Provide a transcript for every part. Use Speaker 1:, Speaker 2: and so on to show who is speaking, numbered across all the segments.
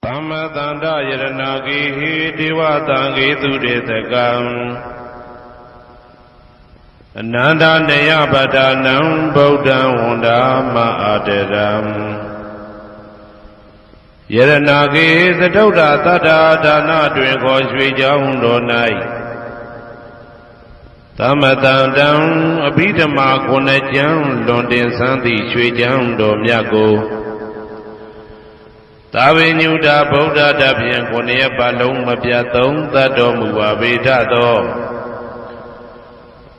Speaker 1: Tamma tanda yaranagi dewa tangi tudetagam Ananda neyabadanam Buddham wanda ma'adaram Yaranagi satauda tada dana duen koshvi jahundo nai Tamma tandam abhidhamma kunajam londin santi shvi jahundo myago Tavinyuda Buddha Dabyan Kunya Palung Mapyatung Tato Muvavitato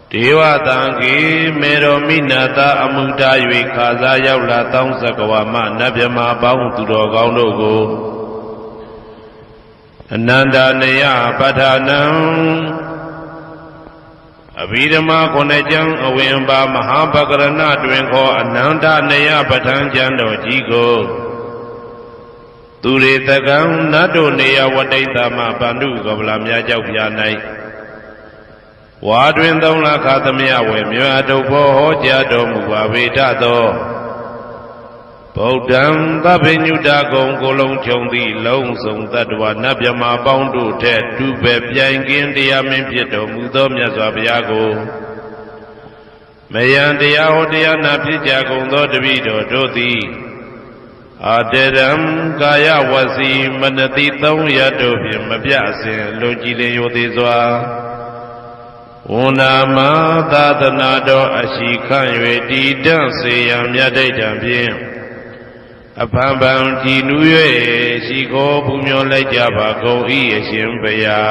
Speaker 1: Dewa Tangi Mero Minata Amuda Yuikaza Yaula Tong Sakawama Nabyama Baung Turo Gaunogo Ananda Neya Padhanam Abhidhamma Kunajam Awimba Mahapakarana Dwenko Ananda Neya Padhan Jando Jigo Ture Tagam Nado Neya Wadaitama Bandu Gavlamya Jaupyanai Wadwindamla Katamya Wemyadopo Jado Muvavitato Bodam Tabinyuda Gong Golong Chondi Long Song Tadwa Nabyama Boundu Ted Dube Piangin Diamin Pieto Mudom Yazabyago Mayan Diahodia Napijago Dodavido Doti Aderam Gaya Wasi Manati Tong Yadobim Mabyasin Lojile Yodizwa Unama Dadanado Ashikan Yedi Danse Yam Yadajambim Apambam Tinuye Shiko Pumyo Lejaba Go Ieshimbaya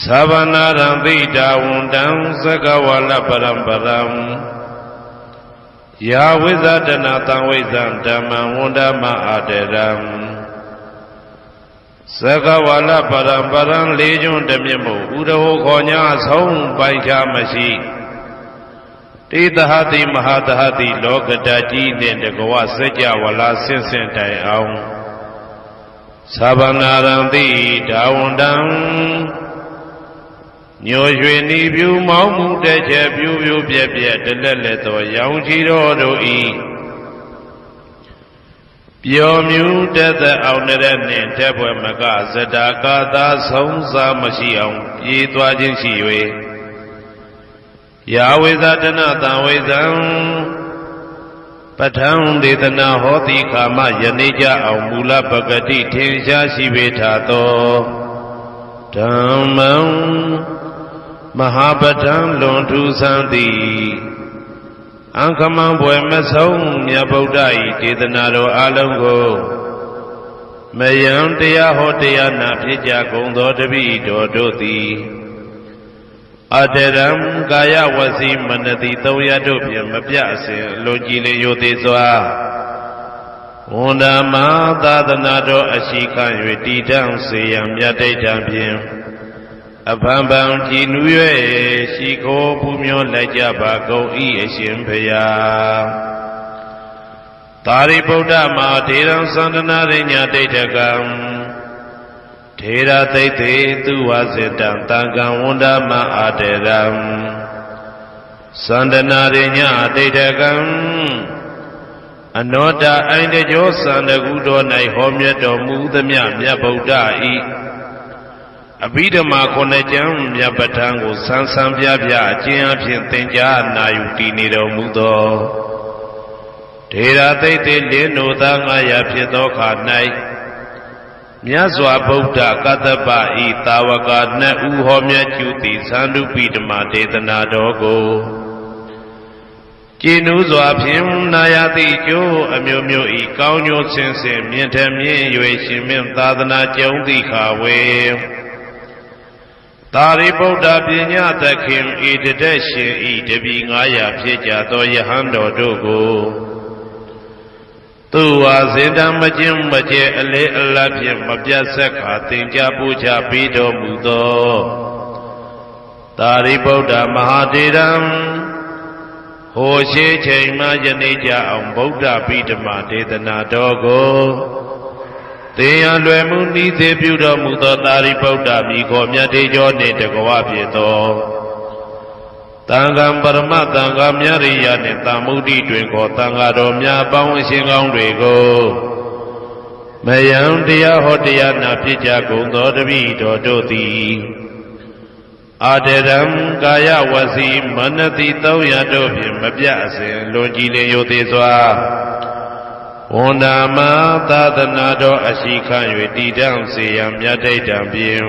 Speaker 1: Savanaram Vita Undam Sagawala Parambaram Ya Wizadana Tangwizam Dhamma Wundama Aderam Sagawala Parambaram Legion Demimu Udaho Konya Song Baikya Mashi Tidahati Mahadahati Lokadaji Nendegawa Seja Wala Sinsen Tai Aung Sabanaram Di Dawundam Nyo Shweni Byu Maung Deche Byu Byu Bye Bye Deleleto Yang Chiro Do I Pyo Myu Dete Aunere Nin Tepwe Maka Sedaka Da Song Sa Mashi Aung Yi Twa Jing Shi Yue Ya Wizadana Ta Wizam Patang Dedana Hoti Kama Yanija Aung Mula Bhagati Tensha Shivetato Dhammam Mahabhatam Lontu Santi Ankamam Bwemesong Nyabodai Kedanaro Alongo Mayam Dea Hotea Napija Gondo Devi Dodoti Aderam Gaya Wasi Manati Toya Dopia Mapyase Lojile Yodizwa Undama Dadanado Ashikan Yedidam Seyam Yade Jambim Apambam Jinuye Shiko Pumyo Lejaba Go Ieshimbaya Tari Buddha Ma Teram Sandana Detagam Tera Tete Tuwazitam Tangam Wundama Aderam Sandana Detagam Anoda Aindejo Sandagudo Nai Homyato Mudamya Mya Buddha Abhidhamma Kunajam Yabatango Sansam Vyabya Jian Tenja Nayuti Nido Mudo Tera Tete Leno Dangaya Piedoka Nai Myazwa Buddha Kataba Itawaka Na Uhomya Juti Sandu Bidama Dedana Dogo Jinuzwa Pim Nayati Jo Amyomyo I Kaunyo Sense Mientamye Yue Shimim Tadana Jondi Kawe Tari Buddha Pinya Takim Idadeshin Idabi Ngaya Pyeja To Yahando Dogo Tuwa Zindam Majim Maje Ale Alapim Mabhyasaka Tinja Puja Pido Mudo Tari Buddha Mahadiram Hoshe Chaima Janeja Am Buddha Pidama Dedana Dogo Teyan Lwemu Nite Pyudo Mudo Tari Buddha Miko Myatejo Netagawa Pieto တန်ခါပရမတန်ခါမြရိယနှင့်တမုဒ္ဒိတွင်ကိုတန်ခါတော်များပေါင်းအရှင်ကောင်းတွေကိုမယံတရားဟောတရားနာဖြစ်ကြကုန်သောတပည့်တော်တို့သည်အာတရံကာယဝစီမနတိ300တို့ဖြင့်မပြတ်အစဉ်လွန်ကြည်လင်ယိုသေးစွာဝန္ဒာမသာသနာတော်အရှိခံ၍တည်တံ့စေရန်မြတ်ဒိဋ္ဌံဖြင့်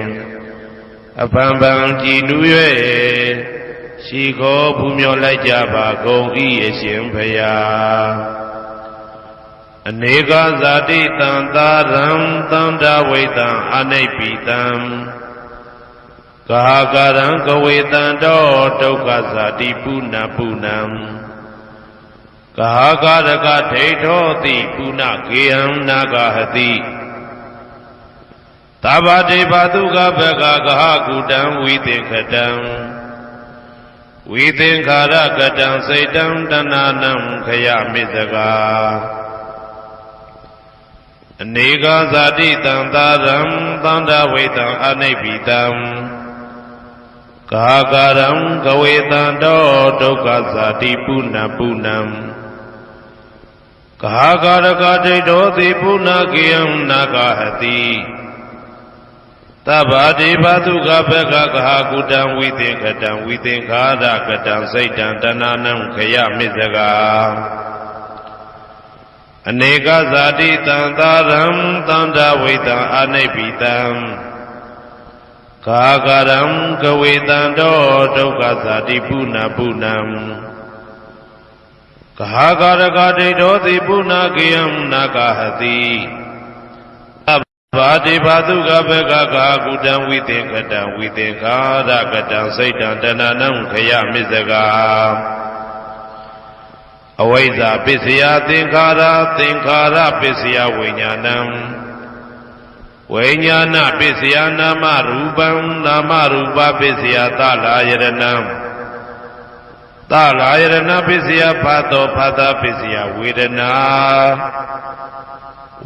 Speaker 1: အပံပံကြည်နူး၍ရှိခိုးပူမျောလိုက်ကြပါကုန်၏အရှင်ဘုရားအနေကဇာတိတံသာရံသန္တာဝိတံအနိဗ္ဗိတံကာကရံကဝေတံတောဒုက္ခဇာတိပုဏ္ဏပုဏ္ဏံကာကရကဒိဋ္ဌောတိပုဏ္ဏကေယံနာဂဟတိသဗ္ဗတေဘသုကဘဂဂဟကုတံဝိသင်္ခတံဝိသင်္ခာရကတံစိတ်တံတဏနံခယမိစကာအနေကဇာတိတံသာရံသန္တာဝိတံအနိဗ္ဗိတံကာကရံကဝေတံတောဒုက္ခဇာတိပုဏ္ဏပုဏ္ဏံကာကရကဒိဋ္ဌောတိပုဏ္ဏကေယံနာဂဟတိသဗ္ဗတေဘသုကဘဂဂဟကုတံဝိသင်္ခတံဝိသင်္ခာရကတံစိတ်တံတဏနံခယမိစကာအနေကဇာတိတံသာရံသန္တာဝိတံအနိဗ္ဗိတံကာကရံကဝေတံတောဒုက္ခဇာတိပုဏ္ဏပုဏ္ဏံကာကရကဒိဋ္ဌောတိပုဏ္ဏကေယံနာဂဟတိဘာတိဘာတုကဘဂဂာကုတံဝိသင်္ခတံဝိသင်္ခာရကတံစိတ်တံတဏနံခယမိစကာအဝိဇ္ဇာပစ္စယသင်္ခါရသင်္ခါရပစ္စယဝိညာဏံဝိညာဏပစ္စယနာမရူပံနာမရူပပစ္စယသလာယရဏံသလာယရဏပစ္စယဖတ်သောဖတ်တာပစ္စယဝေဒနာ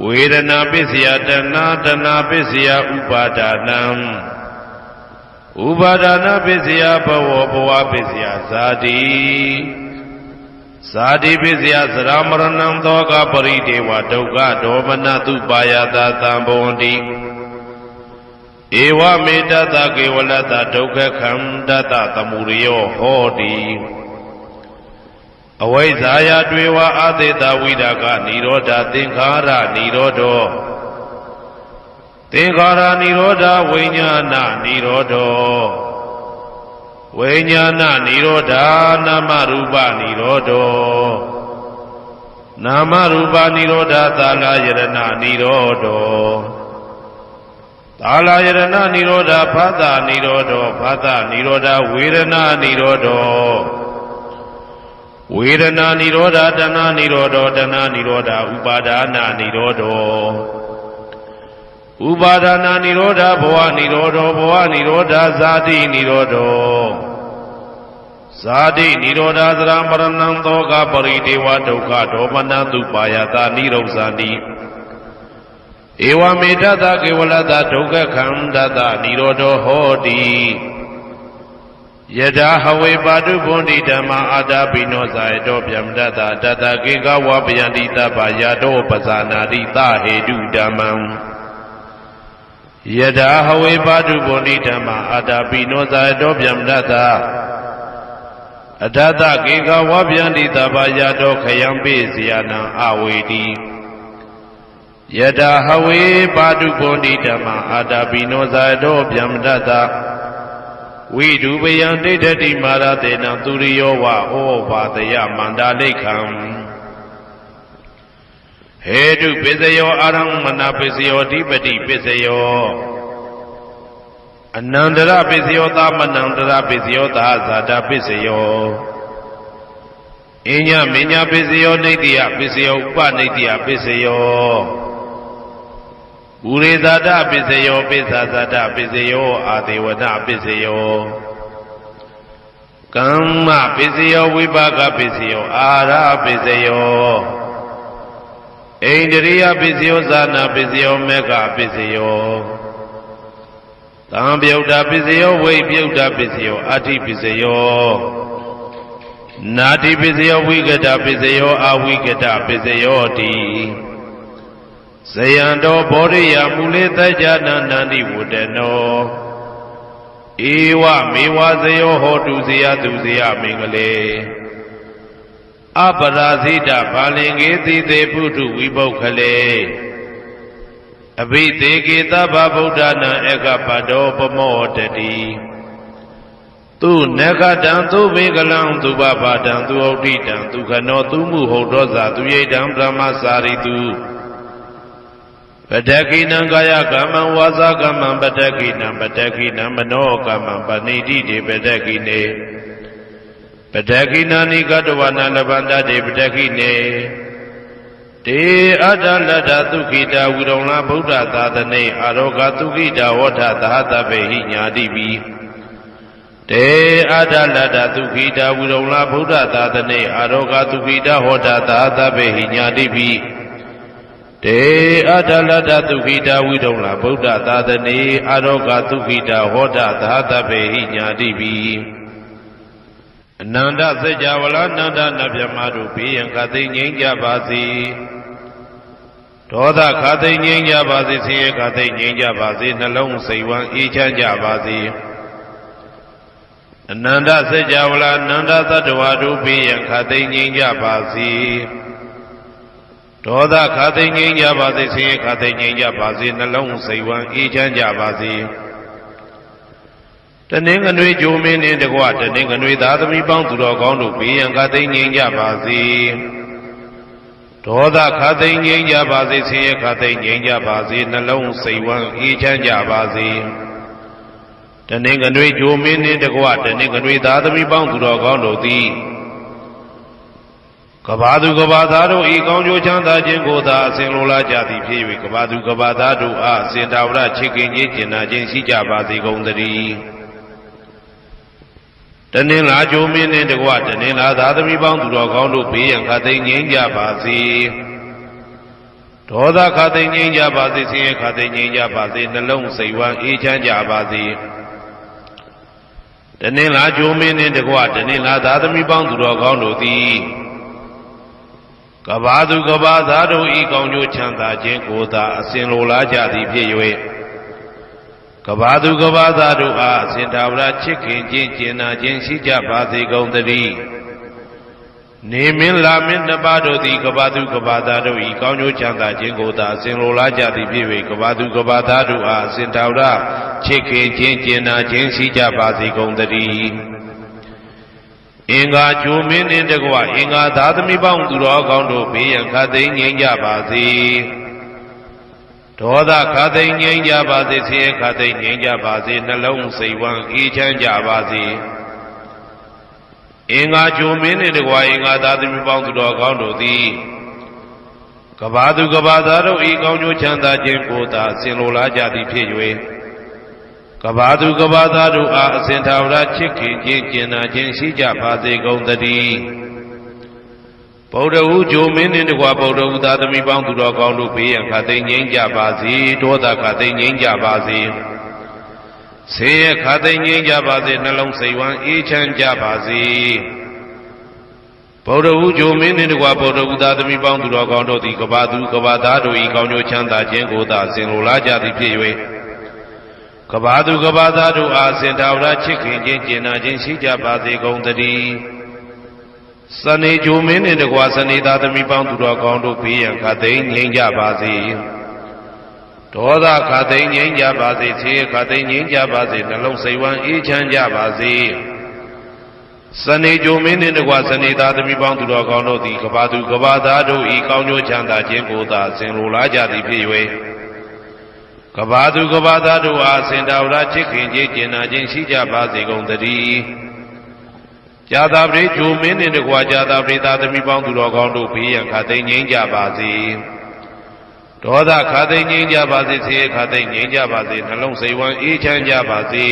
Speaker 1: ဝေဒနာပစ္စယတဏတဏပစ္စယဥပါဒနာဥပါဒနာပစ္စယဘဝဘဝပစ္စယဇာတိဇာတိပစ္စယသရမရဏံသောကပရိဒေဝဒုက္ခဒေါမနတုပါယတာသံဘဝန္တိဧဝမေတ္တကေဝလတဒုက္ခခန္တတသမုရိယောဟောတိအဝိဇ္ဇာယတွေဝအာသေတဝိဒါကနိရောဓသင်္ခါရနိရောဓောသင်္ခါရနိရောဓဝိညာဏနိရောဓောဝိညာဏနိရောဓနာမရူပနိရောဓောနာမရူပနိရောဓသာလယရဏနိရောဓောသာလယရဏနိရောဓဖသနိရောဓောဖသနိရောဓဝေဒနာနိရောဓောဝေဒနာနိရောဓတဏနိရောဓတဏနိရောဓဥပါဒနာနိရောဓဥပါဒနာနိရောဓဘဝနိရောဓဘဝနိရောဓဇာတိနိရောဓဇာတိနိရောဓသရမရဏံသောကပရိဒေဝဒုက္ခဒေါမနတုပါယတာနိရောဇာတိဧဝမေတ္တကေဝလတဒုက္ခခန္တတနိရောဓဟောတိယထာဟဝေပါတုဗန္တိဓမ္မာအာတာပိနောဇာယတောဗျမတတတတကေကဝပယန္တိတပ္ပယတောပဇာနာတိသဟေတုဓမ္မံယထာဟဝေပါတုဗန္တိဓမ္မာအာတာပိနောဇာယတောဗျမတတအတတကေကဝပယန္တိတပ္ပယတောခယံပိစီယနံအဝေတိယထာဟဝေပါတုဗန္တိဓမ္မာအာတာပိနောဇာယတောဗျမတတဝိဒုပယံဒိဋ္ဌတိမာရတေနံသူရိယောဝဩဘာတယမန္တာလိခံဟေတုပစ္စယောအာရံမနာပစ္စယောဓိပတိပစ္စယောအနန္တရပစ္စယောသမနန္တရပစ္စယောသာဇာတာပစ္စယောအညမညပစ္စယောနိတ္တိယပစ္စယောဥပနိတ္တိယပစ္စယောဥရေဇာတပစ္စယောပိစ္ဆာဇာတပစ္စယောအာဒေဝနာပစ္စယောကမ္မပစ္စယောဝိပါကပစ္စယောအာရပစ္စယောဣန္ဒရိယပစ္စယောဇာနာပစ္စယောမေဃပစ္စယောသံပြုတ်တာပစ္စယောဝိပြုတ်တာပစ္စယောအဋ္ဌိပစ္စယော နာတိပစ္စယောဝိကတပစ္စယောအဝိကတပစ္စယောတိဇယံတော်ဘောရိယမူလေတကြနာနန္တိဝတ္တနောဧဝမေဝဇယောဟောတုဇယတုဇယမင်္ဂလေအပရာဇိတဘာလင်္ကေတိသေပုထုဝိပုခ္ခလေအဘိသေကေသဗ္ဗဗုဒ္ဓနာဧကပတောပမောတတိသူနဂတံသူမေကလံသူဘဗတံသူဩဋ္ဌိတံသူခနောသူမှုဟုတ်သောဇာသူယိတံဗြဟ္မစာရိတုပတကိနံကာယကမ္မံဝါစာကမ္မံပတကိနံမနောကမ္မံပဏိတိတေပတကိနေပတကိနာနိကတဝနာလဗန္တတေပတကိနေတေအတ္တလတ္တသုခိတာဝိရုံလာဗုဒ္ဓသာသနေအာရောဂသုခိတာဝဋ္ဌသာသဗ္ဗေဟိညာတိပိတေအတ္တလတ္တသုခိတာဝိရုံလာဗုဒ္ဓသာသနေအာရောဂသုခိတာဟောတာသာသဗ္ဗေဟိညာတိပိတေအတ္တလတ္တသုခိတာဝိရုံလာဗုဒ္ဓသာသနေအာရောဂသုခိတာဟောတာသာသဗ္ဗေဟိညာတိပိအနန္တစัจ java လာနန္ဒနဗျမတို့ဘေးရန်ခသိငြိမ်းကြပါစေဒေါသခသိငြိမ်းကြပါစေဆင်းရဲခသိငြိမ်းကြပါစေနှလုံးစိတ်ဝမ်းအေးချမ်းကြပါစေအနန္တစัจ java လာနန္ဒသတ္တဝါတို့ဘေးရန်ခသိငြိမ်းကြပါစေဒေါသခသိငြိမ်းကြပါစေဆင်းရဲခသိငြိမ်းကြပါစေနှလုံးစိတ်ဝမ်းအေးချမ်းကြပါစေတနင်္ဂနွေဂျိုမင်းနှင့်တကွတနင်္ဂနွေသားသမီးပေါင်းသူတော်ကောင်းတို့ဘေးရန်ခသိငြိမ်းကြပါစေဒေါသခသိငြိမ်းကြပါစေဆင်းရဲခသိငြိမ်းကြပါစေနှလုံးစိတ်ဝမ်းအေးချမ်းကြပါစေတနင်္ဂနွေဂျိုမင်းနှင့်တကွတနင်္ဂနွေသားသမီးပေါင်းသူတော်ကောင်းတို့သည်ကဘာသူကဘာသားတို့ဤကောင်းကျိုးချမ်းသာခြင်းကိုသာအစဉ်လိုလားကြသည်ဖြစ်၍ကဘာသူကဘာသားတို့အားစင်တာဝရချစ်ခင်ခြင်းကျင်နာခြင်းရှိကြပါစေကုန်သတည်းတနင်္လာဂျိုမင်းနှင့်တကွတနင်္လာသာသမီပေါင်းသူတော်ကောင်းတို့ဘေးရန်ခသိငြိမ်းကြပါစေဒေါသခသိငြိမ်းကြပါစေဆင်းရဲခသိငြိမ်းကြပါစေနှလုံးစိတ်ဝမ်းအေးချမ်းကြပါစေတနင်္လာဂျိုမင်းနှင့်တကွတနင်္လာသာသမီပေါင်းသူတော်ကောင်းတို့သည်ကဘာသူကဘာသားတို့ဤကောင်းကျိုးချမ်းသာခြင်းကိုသာအစဉ်လိုလားကြသည်ဖြစ်၍ကဘာသူကဘာသားတို့အားစင်တာဝရချစ်ခင်ခြင်းကျင်နာခြင်းရှိကြပါစေကုန်သတည်းနေမင်းလာမင်းနှစ်ပါးတို့သည်ကဘာသူကဘာသားတို့ဤကောင်းကျိုးချမ်းသာခြင်းကိုသာအစဉ်လိုလားကြသည်ဖြစ်၍ကဘာသူကဘာသားတို့အားစင်တာဝရချစ်ခင်ခြင်းကျင်နာခြင်းရှိကြပါစေကုန်သတည်းအင်္ဂါဂျိုမင်းနှင့်တကွအင်္ဂါသာသမီပေါင်းသူတော်ကောင်းတို့ဘေးရန်ခသိငြိမ်းကြပါစေဒေါသခသိငြိမ်းကြပါစေဆင်းရဲခသိငြိမ်းကြပါစေနှလုံးစိတ်ဝမ်းအေးချမ်းကြပါစေအင်္ဂါဂျိုမင်းနှင့်တကွအင်္ဂါသာသမီပေါင်းသူတော်ကောင်းတို့သည်ကဘာသူကဘာသားတို့ဤကောင်းကျိုးချမ်းသာခြင်းကိုသာဆင်လိုလားကြသည်ဖြစ်၍ကဘာသူကဘာသားတို့အားအစဉ်ထာဝရချစ်ခင်ခြင်းကျင်နာခြင်းရှိကြပါစေကုန်သတည်းဗုဒ္ဓဟူဂျိုမင်းနှင့်တကွဗုဒ္ဓဟူသာသမီပေါင်းသူတော်ကောင်းတို့ဘေးရန်ခသိငြိမ်းကြပါစေဒေါသခသိငြိမ်းကြပါစေဆင်းရဲခသိငြိမ်းကြပါစေနှလုံးစိတ်ဝမ်းအေးချမ်းကြပါစေဗုဒ္ဓဟူဂျိုမင်းနှင့်တကွဗုဒ္ဓဟူသာသမီပေါင်းသူတော်ကောင်းတို့သည်ကဘာသူကဘာသားတို့ဤကောင်းကျိုးချမ်းသာခြင်းကိုသာဆင်လိုလားကြသည်ဖြစ်၍ကဘာသူကဘာသားတို့အားစင်တာဝရချစ်ခင်ခြင်းကျင်နာခြင်းရှိကြပါစေကုန်သတည်းစနေဂျိုမင်းနှင့်တကွစနေသားသမီးပေါင်းသူတော်ကောင်းတို့ဘေးရန်ခသိငြိမ်းကြပါစေဒေါသခသိငြိမ်းကြပါစေဆင်းရဲခသိငြိမ်းကြပါစေနှလုံးစိတ်ဝမ်းအေးချမ်းကြပါစေစနေဂျိုမင်းနှင့်တကွစနေသားသမီးပေါင်းသူတော်ကောင်းတို့သည်ကဘာသူကဘာသားတို့ဤကောင်းကျိုးချမ်းသာခြင်းကိုသာဆင်လိုလားကြသည်ဖြစ်၍ကဘာသူကဘာသားတို့အားစင်တာဝရချစ်ခင်ခြင်းကျင်နာခြင်းရှိကြပါစေကုန်သတည်းဇာတာပရိဂျိုမင်းနှင့်တကွာဇာတာပရိသာသမီပေါင်းသူတော်ကောင်းတို့ဘေးရန်ခသိငြိမ်းကြပါစေဒေါသခသိငြိမ်းကြပါစေဆင်းရဲခသိငြိမ်းကြပါစေနှလုံးစိတ်ဝမ်းအေးချမ်းကြပါစေ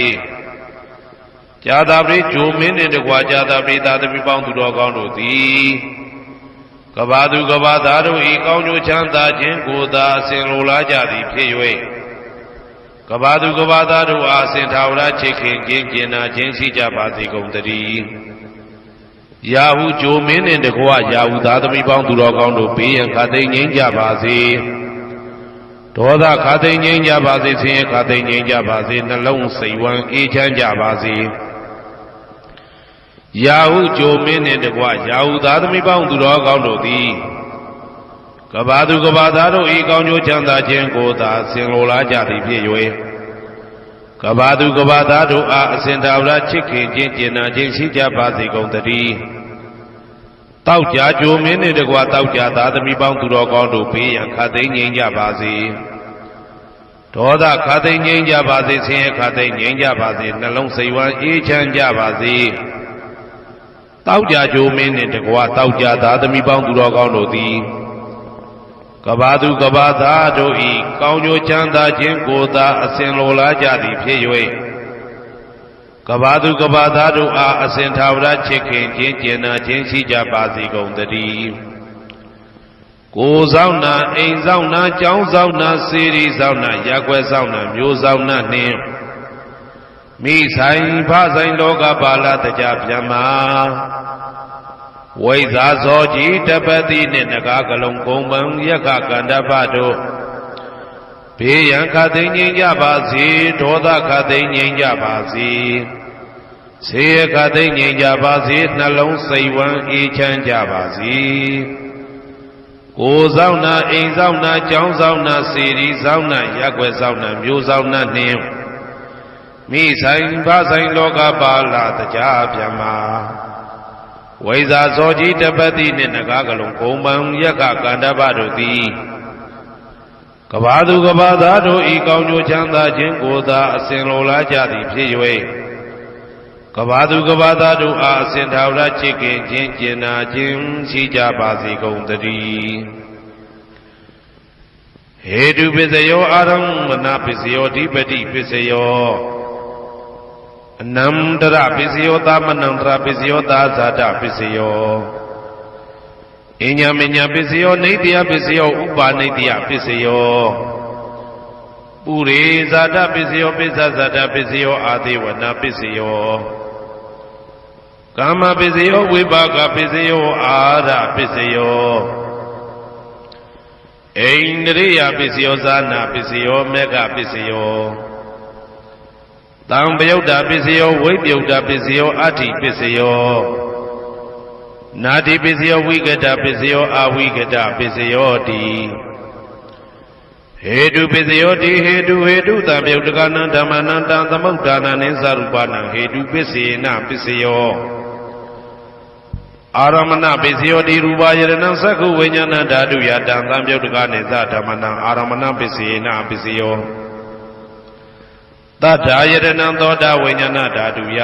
Speaker 1: ဇာတာပရိဂျိုမင်းနှင့်တကွာဇာတာပရိသာသမီပေါင်းသူတော်ကောင်းတို့သည်ကဘာသူကဘာသားတို့ဤကောင်းကျိုးချမ်းသာခြင်းကိုသာအစဉ်လိုလားကြသည်ဖြစ်၍ကဘာသူကဘာသားတို့အားအစဉ်ထာဝရချစ်ခင်ခြင်းကျင်နာခြင်းရှိကြပါစေကုန်သတည်း ရာဟုဂျိုမင်းနှင့်တကွရာဟုသားသမီးပေါင်းသူတော်ကောင်းတို့ဘေးရန်ခါသိငြိမ်းကြပါစေဒေါသခါသိငြိမ်းကြပါစေဆင်းရဲခါသိငြိမ်းကြပါစေနှလုံးစိတ်ဝမ်းအေးချမ်းကြပါစေရာဟုဂျိုမင်းနှင့်တကွရာဟုသားသမီးပေါင်းသူတော်ကောင်းတို့သည်ကဘာသူကဘာသားတို့ဤကောင်းကျိုးချမ်းသာခြင်းကိုသာဆင်လိုလားကြသည်ဖြစ်၍ကဘာသူကဘာသားတို့အားအစဉ်သာဝရချစ်ခင်ခြင်းကျင်နာခြင်းရှိကြပါစေကုန်သတည်းတောက်ကြကြိုမင်းနှင့်တကွတောက်ကြသားသမီးပေါင်းသူတော်ကောင်းတို့ဘေးရန်ခါသိငြိမ်းကြပါစေဒေါသခါသိငြိမ်းကြပါစေဆင်းရဲခါသိငြိမ်းကြပါစေနှလုံးစိတ်ဝမ်းအေးချမ်းကြပါစေတောက်ကြကြိုမင်းနှင့်တကွတောက်ကြသားသမီးပေါင်းသူတော်ကောင်းတို့သည်ကဘာသူကဘာသားတို့ဤကောင်းကျိုးချမ်းသာခြင်းကိုသာအစဉ်လိုလားကြသည်ဖြစ်၍ကဘာသူကဘာသားတို့အားအစဉ်သာဝရချစ်ခင်ခြင်းကျင်နာခြင်းရှိကြပါစေကုန်သတည်းကိုယ်ဆောင်နာအိမ်ဆောင်နာကျောင်းဆောင်နာစေရီဆောင်နာရက်ွယ်ဆောင်နာမျိုးဆောင်နာနှင့်မိဆိုင်ဖဆိုင်လောကပါဠတကြဗျမ္မာဝိဇာဇောကြီးတပတိနှင့်နဂါကလုံးကုံပံယက္ခကန္တပတို့ဘေးရန်ခါသိငြိမ်းကြပါစေဒေါသခါသိငြိမ်းကြပါစေဆေးခါသိငြိမ်းကြပါစေနှလုံးစိတ်ဝမ်းအေးချမ်းကြပါစေကိုယ်ဆောင်နာအိမ်ဆောင်နာကျောင်းဆောင်နာစေရီဆောင်နာရက်ွယ်ဆောင်နာမျိုးဆောင်နာနှင့်မိဆိုင်ဖဆိုင်လောကပါဠတကြဗျမ္မာဝိဇာဇောကြီးတပတိနှင့်နဂါကလုံးကုံပံယက္ခကန္တပတို့သည်ကဘာသူကဘာသားတို့ဤကောင်းကျိုးချမ်းသာခြင်းကိုသာအစဉ်လိုလားကြသည်ဖြစ်၍ကဘာသူကဘာသားတို့အားအစဉ်သာဝရချစ်ခင်ခြင်းကျင်နာခြင်းရှိကြပါစေကုန်သတည်းဟေတုပစ္စယောအာရမဏပစ္စယောဓိပတိပစ္စယောအနန္တရပစ္စယောသမနန္တရပစ္စယောသာဇာတပစ္စယောအညမညပစ္စယောနေတ္တယပစ္စယောဥပါနေတ္တယပစ္စယောပုရိဇာတပစ္စယောပိစ္ဆဇာတပစ္စယောအာသေဝနာပစ္စယောကာမပစ္စယောဝိပါကပစ္စယောအာရပစ္စယောအိန္ဒရိယပစ္စယောဇာနာပစ္စယောမေဃပစ္စယောတံပယုတ်တာပစ္စယောဝိပယုတ်တာပစ္စယောအဋ္ဌိပစ္စယောနာတိပစ္စယောဝိကတပစ္စယောအဝိကတပစ္စယောတိဟေတုပစ္စယောတိဟေတုတံပယုတ်တကနံဓမ္မနံတံသမုဋ္ဌာနံနိသရူပနံဟေတုပစ္စေနပစ္စယောအာရမဏပစ္စယောတိရူပယရဏံသက္ခုဝိညာဏဓာတုယတံသံပယုတ်တကနိသဓမ္မနံအာရမဏပစ္စေနပစ္စယောသတ္ထာယရဏံသောတာဝိညာဏဓာတုယ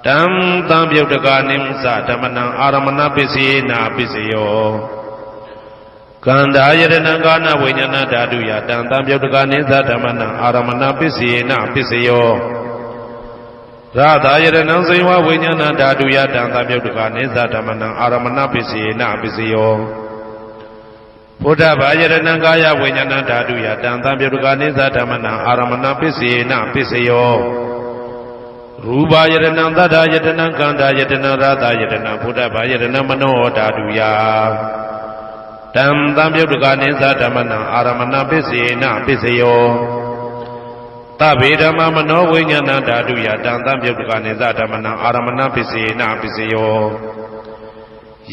Speaker 1: တံသံပယုတ်တကနိသဓမ္မနံအာရမဏပစ္စေနပစ္စယောကန္တာယရဏံကာနဝိညာဏဓာတုယတံသံပယုတ်တကနိသဓမ္မနံအာရမဏပစ္စေနပစ္စယောရသာယရဏံစေဝဝိညာဏဓာတုယတံသံပယုတ်တကနိသဓမ္မနံအာရမဏပစ္စေနပစ္စယောဘုဒ္ဓဘာယရဏံကာယဝိညာဏဓာတုယတံသံပယုတ်တကနိသဓမ္မနံအာရမဏပစ္စေနပစ္စယောရူပယရဏံသတ္တယတနံကန္တာယတနံရသာယတနံဘုဒ္ဓဘာယရဏံမနောဓာတုယတံသံပယုတ်တကနိသဓမ္မနံအာရမဏပစ္စေနပစ္စယောသဗ္ဗေဓမ္မမနောဝိညာဏဓာတုယတံသံပယုတ်တကနိသဓမ္မနံအာရမဏပစ္စေနပစ္စယော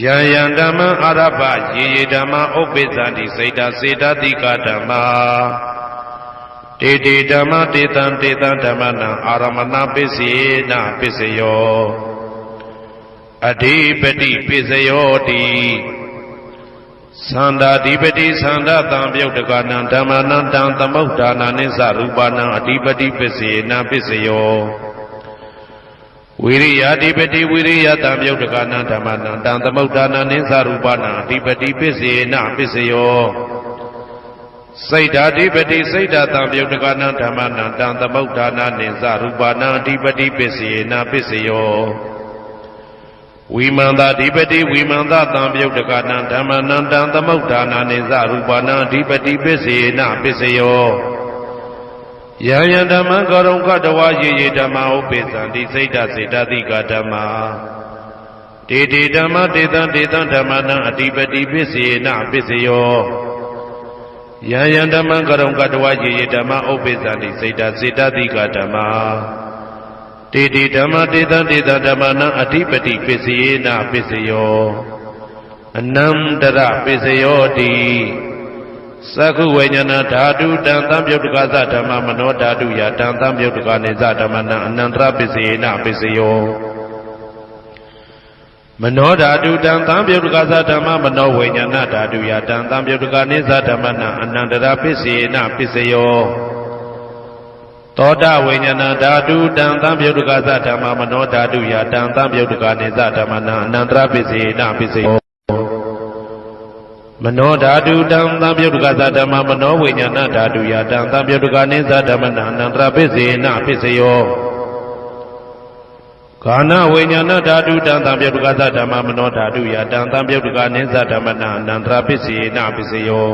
Speaker 1: ယံယံဓမ္မအာရပယေယေဓမ္မဥပ္ပိသန္တိစေတစေတတိကဓမ္မာတေတေဓမ္မတေတံဓမ္မနံအာရမဏပစ္စေနပစ္စယောအဓိပတိပစ္စယောတိသန္တာဓိပတိသန္တာတံပယုတ်တကနံဓမ္မနံတံသမုဋ္ဌာနနိသရူပနံအဓိပတိပစ္စေနပစ္စယောဝိရိယဓိပတိဝိရိယတံပယုတ်တကနံဓမ္မနံတံသမုဋ္ဌာနနိသရူပနံအဓိပတိပစ္စေနပစ္စယောစိတ်ဓာဓိပတိစိတ်ဓာတံပယုတ်တကနံဓမ္မနံတံသမုဋ္ဌာနနိသရူပနံအဓိပတိပစ္စေနပစ္စယောဝိမန္တာဓိပတိဝိမန္တတံပယုတ်တကနံဓမ္မနံတံသမုဋ္ဌာနနိသရူပနံအဓိပတိပစ္စေနပစ္စယောယံယံဓမ္မံကရုံကတဝါယေယေဓမ္မဥပ္ပေသန္တိစိတ်ဓာစေတသိကဓမ္မာ တေတေဓမ္မတေတံတေတံဓမ္မနံအတိပတိပစ္စေနပစ္စယောယံယံဓမ္မံကရုံကတဝယေယေဓမ္မဥပ္ပိသန္တိစေတစေတတိကဓမ္မတေတေဓမ္မတေတံတေတံဓမ္မနံအတိပတိပစ္စေနပစ္စယောအနန္တရပစ္စယောတိသက္ခုဝိညာဏဓာတုတံသံပြုတ်တကသဓမ္မမနောဓာတုယတံသံပြုတ်တကနေသဓမ္မနံအနန္တရပစ္စေနပစ္စယောမနောဓာတုတံသံပြုတ်တကသဓမ္မမနောဝိညာဏဓာတုယတံသံပြုတ်တကနေသဓမ္မနံအနန္တရပစ္စေနပစ္စယောသောတဝိညာဏဓာတုတံသံပြုတ်တကသဓမ္မမနောဓာတုယတံသံပြုတ်တကနေသဓမ္မနံအနန္တရပစ္စေနပစ္စယောမနောဓာတုတံသံပြုတ်တကသဓမ္မမနောဝိညာဏဓာတုယတံသံပြုတ်တကနေသဓမ္မနံအနန္တရပစ္စေနပစ္စယောကာဏဝိညာဏဓာတုတံသံပြုတ်တကသဓမ္မမနောဓာတုယတံသံပြုတ်တကနေသဓမ္မနံအနန္တရပစ္စေနပစ္စယော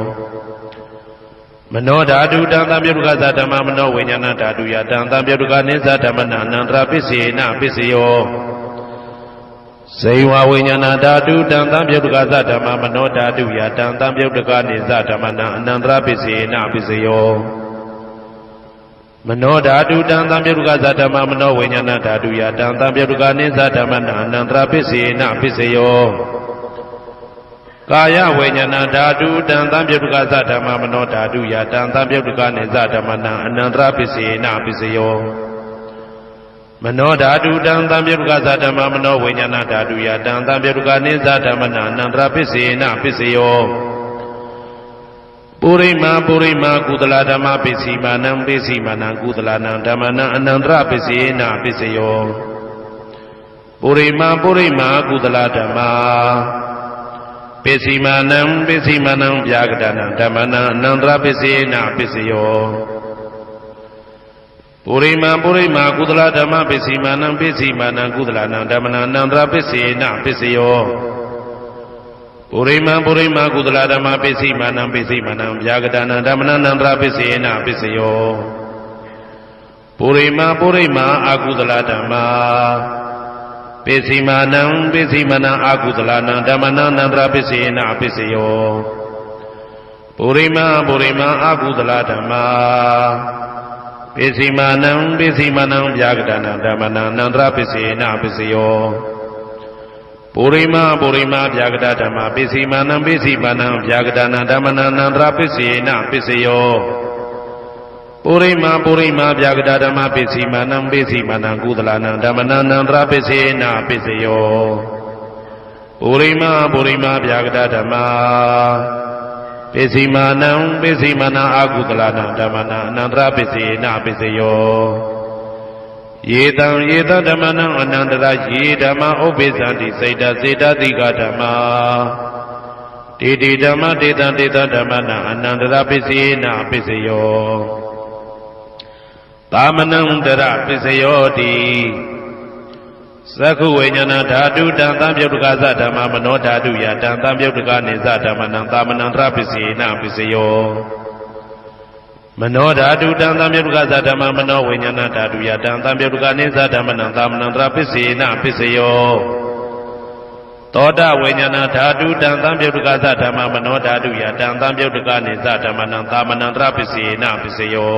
Speaker 1: မနောဓာတုတံသံပြုတ်တကသဓမ္မမနောဝိညာဏဓာတုယတံသံပြုတ်တကနေသဓမ္မနံအနန္တရပစ္စေနပစ္စယောဇေဝဝိညာဏဓာတုတံသံပြုတ်တကသဓမ္မမနောဓာတုယတံသံပြုတ်တကနေသဓမ္မနံအနန္တရပစ္စေနပစ္စယောမနောဓာတုတံသံပြုတ်တကသဓမ္မမနောဝိညာဏဓာတုယတံသံပြုတ်တကနေသဓမ္မနံအနန္တရပစ္စေနပစ္စယောကာယဝိညာဏဓာတုတံသံပြုတ်တကသဓမ္မမနောဓာတုယတံသံပြုတ်တကနေသဓမ္မနံအနန္တရပစ္စေနပစ္စယောမနောဓာတုတံသံပြုတ်တကသဓမ္မမနောဝိညာဏဓာတုယတံသံပြုတ်တကနေသဓမ္မနံအနန္တရပစ္စေနပစ္စယောပုရိမာကုသလဓမ္မပစ္စည်းမာနံပစ္စည်းမာနံကုသလနံဓမ္မနံအနန္တရပစ္စေနပစ္စယောပုရိမာကုသလဓမ္မပစ္စည်းမာနံပစ္စည်းမာနံဗျာကတနံဓမ္မနံအနန္တရပစ္စေနပစ္စယောပုရိမာကုသလဓမ္မပစ္စည်းမာနံပစ္စည်းမာနံကုသလနံဓမ္မနံအနန္တရပစ္စေနပစ္စယောပုရိမာကုသလဓမ္မပစ္စည်းမာနံပစ္စည်းမာနံဗျာကတနံဓမ္မနံအနန္တရပစ္စေနပစ္စယောပုရိမာအကုသလဓမ္မပစ္စည်းမာနံပစ္စည်းမာနံအကုသလနံဓမ္မနံအနန္တရပစ္စေနပစ္စယောပုရိမာအကုသလဓမ္မပစ္စည်းမာနံဗျာကတနံဓမ္မနံအနန္တရပစ္စေနပစ္စယောပုရိမာဗျာကတဓမ္မပစ္စည်းမာနံဗျာကတနံဓမ္မနံအနန္တရပစ္စေနပစ္စယောပုရိမာဗျာကတဓမ္မပစ္စည်းမာနံကုသလနံဓမ္မနံအနန္တရပစ္စေနပစ္စယောပုရိမာဗျာကတဓမ္မပစ္စည်းမာနံအကုသလနံဓမ္မနံအနန္တရပစ္စေနပစ္စယောယေတံဓမ္မနံအနန္တရယေဓမ္မဥပ္ပိသန္တိစေတစေတတိကဓမ္မတေတေဓမ္မတေတံဓမ္မနံအနန္တရပစ္စေနပစ္စယောသာမနန္တရပစ္စယောတိသက္ခုဝိညာဏဓာတုတံသံပြုတ်တကသဓမ္မမနောဓာတုယတံသံပြုတ်တကနေသဓမ္မနံသာမနန္တရပစ္စေနပစ္စယောမနောဓာတုတံသံပြုတ်တကသဓမ္မမနောဝိညာဏဓာတုယတံသံပြုတ်တကနေသဓမ္မနံသာမနန္တရပစ္စေနပစ္စယောသောတဝိညာဏဓာတုတံသံပြုတ်တကသဓမ္မမနောဓာတုယတံသံပြုတ်တကနေသဓမ္မနံသာမနန္တရပစ္စေနပစ္စယော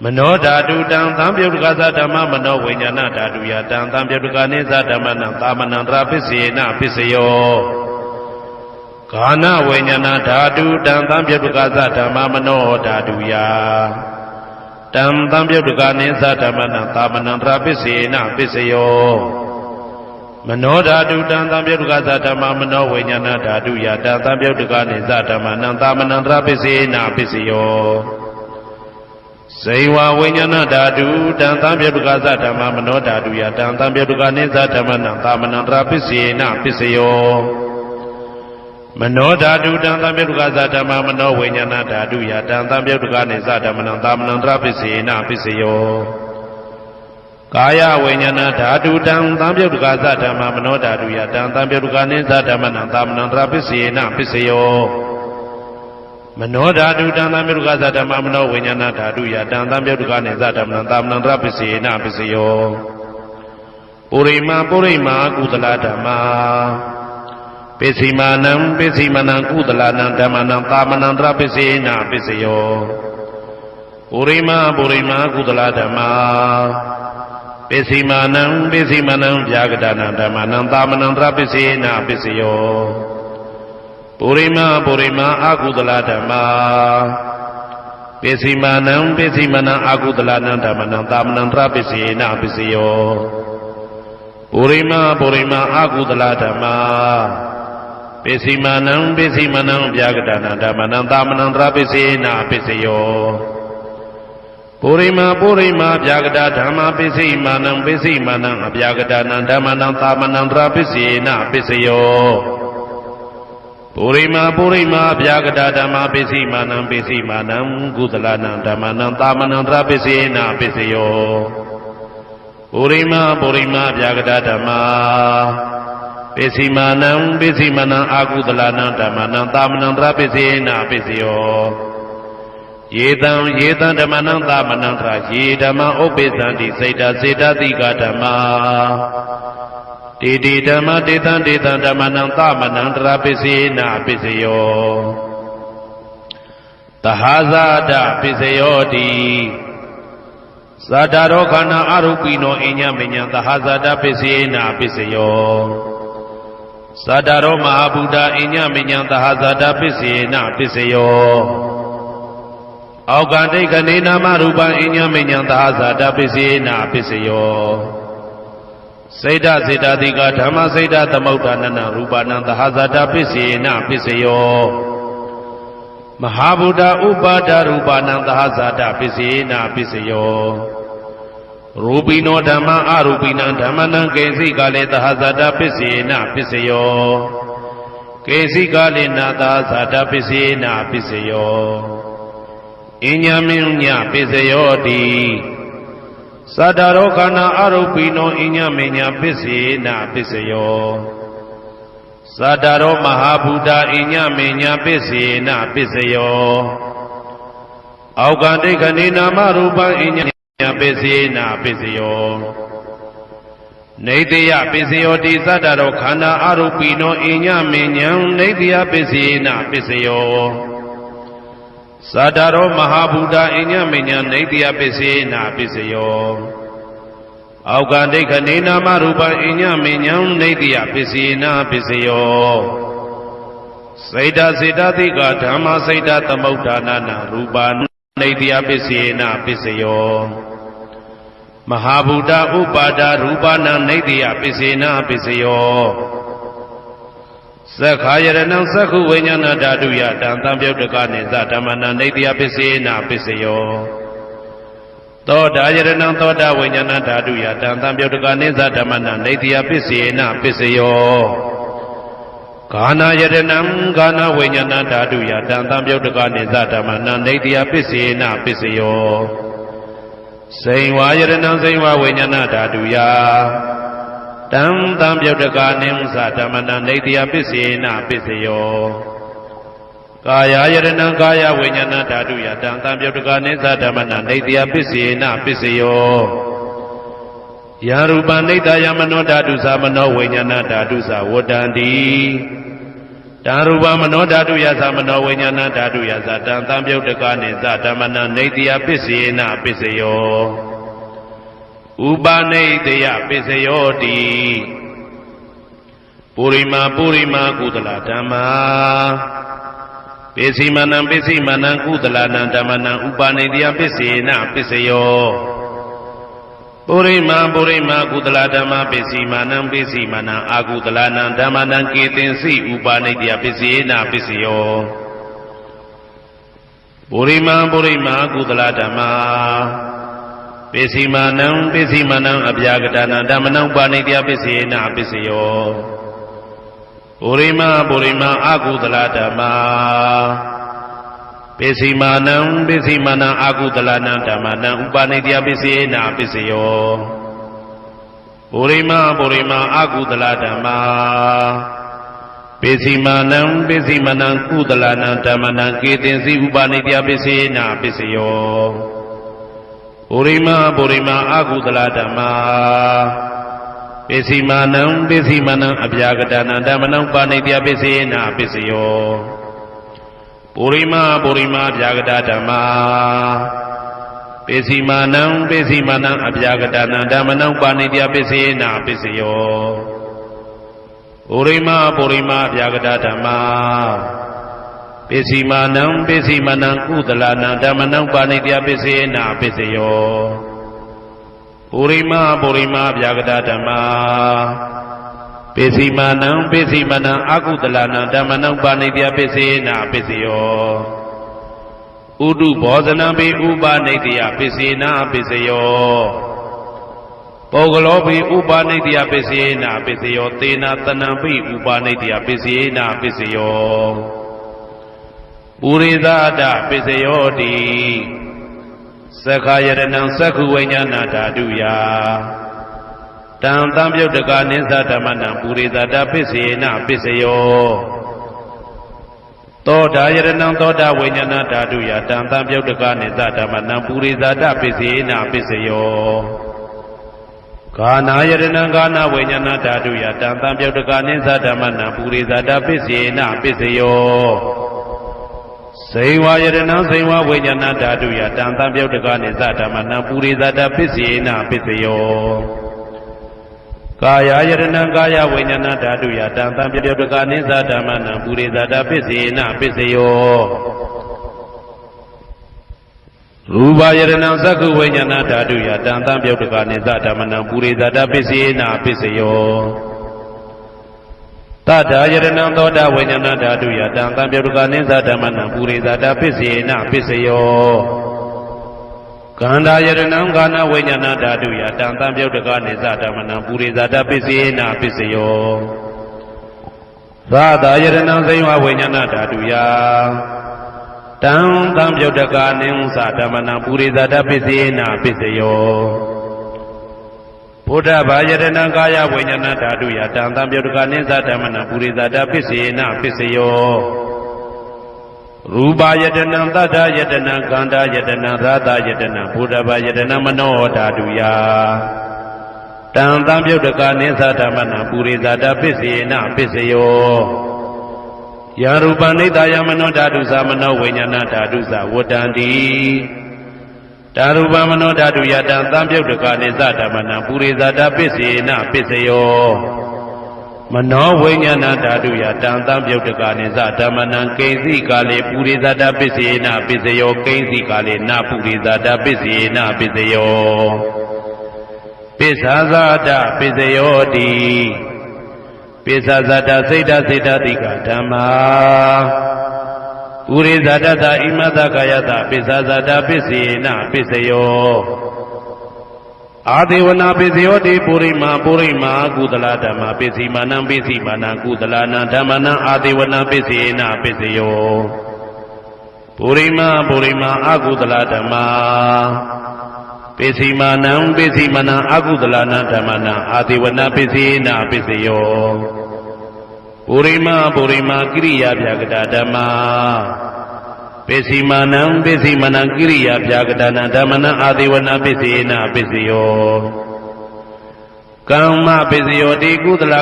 Speaker 1: မနောဓာတုတံသံပြုတ်တကသဓမ္မမနောဝိညာဏဓာတုယတံသံပြုတ်တကနေသဓမ္မနံသာမနန္တရပစ္စေနပစ္စယောကာဏဝိညာဏဓာတုတံသံပြုတ်တကသဓမ္မမနောဓာတုယတံသံပြုတ်တကနေသဓမ္မနံသာမနန္တရပစ္စေနပစ္စယောမနောဓာတုတံသံပြုတ်တကသဓမ္မမနောဝိညာဏဓာတုယတံသံပြုတ်တကနေသဓမ္မနံသာမနန္တရပစ္စေနပစ္စယောဇေဝဝိညာဏဓာတုတံသံပြုတ်တကသဓမ္မမနောဓာတုယတံသံပြုတ်တကနေသဓမ္မနံသာမနန္တရပစ္စေနပစ္စယောမနောဓာတုတံသံပြုတ်တကသဓမ္မမနောဝိညာဏဓာတုယတံသံပြုတ်တကနေသဓမ္မနံသာမနန္တရပစ္စေနပစ္စယောကာယဝိညာဏဓာတုတံသံပြုတ်တကသဓမ္မမနောဓာတုယတံသံပြုတ်တကနေသဓမ္မနံသာမနန္တရပစ္စေနပစ္စယောမနောဓာတုတံသံပြုတ်တကသဓမ္မမနောဝိညာဏဓာတုယတံသံပြုတ်တကနေသဓမ္မနံသာမနန္တရပစ္စေနပစ္စယော ပုရိမာကုသလဓမ္မာပိစိမာနံကုသလနံဓမ္မနံသာမနံတရပိစေနပိစယောပုရိမာကုသလဓမ္မာပိစိမာနံဗျာဂဒနံဓမ္မနံသာမနံတရပိစေနပိစယောပုရိမာအကုသလဓမ္မာပိစိမာနံအကုသလနံဓမ္မနံသာမနံတရပိစေနပိစယောပုရိမာအကုသလဓမ္မာပိစိမာနံဗျာဂဒနံဓမ္မနံသာမနံတရပိစေနပိစယောပုရိမာဗျာဂဒဓမ္မာပိစိမာနံအဗျာဂဒနံဓမ္မနံသာမနံတရပိစေနပိစယောပုရိမာဗျာဂဒဓမ္မာပိစိမာနံကုသလနံဓမ္မနံသာမနံတရပိစေနပိစယောပုရိမာဗျာဂဒဓမ္မာပိစိမာနံအာကုသလနံဓမ္မနံသာမနံတရပိစေနပိစယောယေတံဓမ္မနံသာမနံတရယေဓမ္မဥပ္ပိသန္တိစေတတိကဓမ္မာတေဓမ္မတေတံဓမ္မနံသာမနံတရပိစေနပိစယောသဟာဇာတပိစယောတိသတ္တရောခန္ဓာအရုပိနောအညမညံသဟာဇာတပိစေနပိစယောသတ္တရောမဟာဗုဒ္ဓအညမညံသဟာဇာတပိစေနပိစယောအောက်ကတိတ်ကနေနာမရူပံအညမညံသဟာဇာတပိစေနပိစယောစေတတိကဓမ္မစေတသမုဋ္ဌာနနရူပနံသဟာဇာတပိစေနပိစယောမဟာဗုဒ္ဓဥပါဒရူပနံသဟာဇာတပိစေနပိစယောရူပိနောဓမ္မအရူပိနံဓမ္မနံကေစီကလေသဟာဇာတပိစေနပိစယောကေစီကလေနာသဟာဇာတပိစေနပိစယောအညမညပိစယောတိသတ္တရောခန္ဓာအရုပိနောအညမညပိစေနပိစယောသတ္တရောမဟာဗုဒ္ဓအညမညပိစေနပိစယောအောက်ကတိတ်ခဏိနာမရူပံအညပိစေနပိစယောနေတယပိစယောတိသတ္တရောခန္ဓာအရုပိနောအညမညံနေတယပိစေနပိစယောသတ္တရောမဟာဗုဒ္ဓအညမညံနေတယပိစေနပိစယောအောက်ကဒိဋ္ဌနေနာမရူပံအညမညံနေတယပိစေနပိစယောစေတတိကဓမ္မစေတသမုဋ္ဌာနနာရူပံနေတယပိစေနပိစယောမဟာဗုဒ္ဓဥပါဒရူပနာနေတယပိစေနပိစယောသက္ခာယရဏံသက္ခုဝိညာဏဓာတုယတံသံပြုတ်တကနေသဓမ္မနံနေတယပိစေနပိစယောသောတာယရဏံသောတာဝိညာဏဓာတုယတံသံပြုတ်တကနေသဓမ္မနံနေတယပိစေနပိစယောဂာနာယရဏံဂာနာဝိညာဏဓာတုယတံသံပြုတ်တကနေသဓမ္မနံနေတယပိစေနပိစယောစိန်ဝါယရဏံစိန်ဝါဝိညာဏဓာတုယတံသံပြုတ်တကနေသဓမ္မနံနေတယပိစေနပိစယောကာယယရဏံကာယဝိညာဏဓာတုယတံသံပြုတ်တကနေသဓမ္မနံနေတယပိစေနပိစယောယာရူပနိတယမနောဓာတုသမနောဝိညာဏဓာတုသဝတ္တန္တိတံရူပမနောဓာတုယသမနောဝိညာဏဓာတုယသတံသံပြုတ်တကနေသဓမ္မနံနေတယပိစေနပိစယောဥပနိတယပိစယောတိပုရိမာကုသလဓမ္မာပိစိမာနံကုသလနံဓမ္မနံဥပနိတယပိစေနပိစယောပုရိမာကုသလဓမ္မာပိစိမာနံအာကုသလနံဓမ္မနံကေတင်စိဥပနိတယပိစေနပိစယောပုရိမာကုသလဓမ္မာပိစိမာနံအဗျာကတနံဓမ္မနံဥပနိတယပိစေနပိစယောပုရိမာအာကုသလဓမ္မာပိစိမာနံအာကုသလနံဓမ္မနံဥပနိတယပိစေနပိစယောပုရိမာအာကုသလဓမ္မာပိစိမာနံကုသလနံဓမ္မနံကေတင်စီဥပနိတယပိစေနပိစယောပုရိမာအာကုသလဓမ္မာပ ပိစီမာနံပိစီမနံအပြာကတနံဓမ္မနံပါဏိတယပိစေနာပိစယောပုရိမအပြာကတဓမ္မာပိစီမာနံပိစီမနံအပြာကတနံဓမ္မနံပါဏိတယပိစေနာပိစယောပုရိမအပြာကတဓမ္မာပိစီမာနံပိစီမနံကုသလနံဓမ္မနံပါဏိတယပိစေနာပိစယောပုရိမဗျာဂတဓမ္မာပိစီမာနံပိစီမနံအကုသလနံဓမ္မနံပါဏိတယပိစေနာပိစယောဥဒုဘောဇနံပိဥပနိတယပိစေနာပိစယောပုဂ္ဂလောပိဥပနိတယပိစေနာပိစယောသေနာတနံပိဥပနိတယပိစေနာပိစယောပုရိသဒပိစယောတိသက္ခာယရဏံသက္ခုဝိညာဏဓာတုယတံသံပြုတ်တကနိသဓမ္မနံပုရိသတာပစ္စေနပစ္စယောသောတာယရဏံသောတာဝိညာဏဓာတုယတံသံပြုတ်တကနိသဓမ္မနံပုရိသတာပစ္စေနပစ္စယောဂာနာယရဏံဂာနာဝိညာဏဓာတုယတံသံပြုတ်တကနိသဓမ္မနံပုရိသတာပစ္စေနပစ္စယောစေဝယရဏံစေဝဝိညာဏဓာတုယတံသံပြုတ်တကနိသဓမ္မနံပုရိသတာပစ္စေနပစ္စယောကာယယရဏံကာယဝိညာဏဓာတုယတံသံပြုတ်တကနိသဓမ္မနံပုရိသတာပစ္စေနပစ္စယောရူပယရဏံသက္ခုဝိညာဏဓာတုယတံသံပြုတ်တကနိသဓမ္မနံပုရိသတာပစ္စေနပစ္စယောတတယရဏံသောတာဝိညာဏဓာတုယတံသံပြုတ်တကနိသဓမ္မနံပုရိသတာပစ္စေနပစ္စယောကန္တာယရဏံကာနဝိညာဏဓာတုယတံသံပြုတ်တကနိသဓမ္မနံပုရိသတာပစ္စေနပစ္စယောသာသာယရဏံသိဝဝိညာဏဓာတုယတံသံပြုတ်တကနိသဓမ္မနံပုရိသတာပစ္စေနပစ္စယောဘုဒ္ဓဘာယတနာကာယဝိညာဏဓာတုယတံသံပြုတ်တကနိသဓမ္မနံပုရိသတာပစ္စေနပစ္စယောရူပယတနာသတ္တယတနာကန္တာယတနာသာသယတနာဘုဒ္ဓဘာယတနာမနောဓာတုယတံသံပြုတ်တကနိသဓမ္မနံပုရိသတာပစ္စေနပစ္စယောယရူပနိတယမနောဓာတုသမနောဝိညာဏဓာတုသဝတ္တန္တိတာရူပမနောဓာတုယတံသံပြုတ်တကနိသဓမ္မနံပုရိသတာပစ္စေနပစ္စယောမနောဝိညာဏဓာတုယတံသံပြုတ်တကနိသဓမ္မနံကိဉ္စီကာလေပုရိသတာပစ္စေနပစ္စယောကိဉ္စီကာလေနပုရိသတာပစ္စေနပစ္စယောပိစ္ဆာဇာတပစ္စယောတိပိစ္ဆာဇာတစိတ်တစိတ်တတိကဓမ္မာပုရိသတတဣမတကာယတပိစ္ဆာဇာတပစ္စေနပစ္စယောအာဒေဝနာပစ္စယောတိပုရိမာကုသလဓမ္မာပစ္စည်းမာနံကုသလနာဓမ္မနံအာဒေဝနာပစ္စေနပစ္စယောပုရိမာအကုသလဓမ္မာပစ္စည်းမာနံအကုသလနာဓမ္မနံအာဒေဝနာပစ္စေနပစ္စယောပုရိမာကိရိယာဗျာကတာဓမ္မာပိစီမာနံကိရိယာဗျာကတာနံဓမ္မနံအာဒေဝနာပစ္စေနပစ္စယောကမ္မပစ္စယောတိကုသလ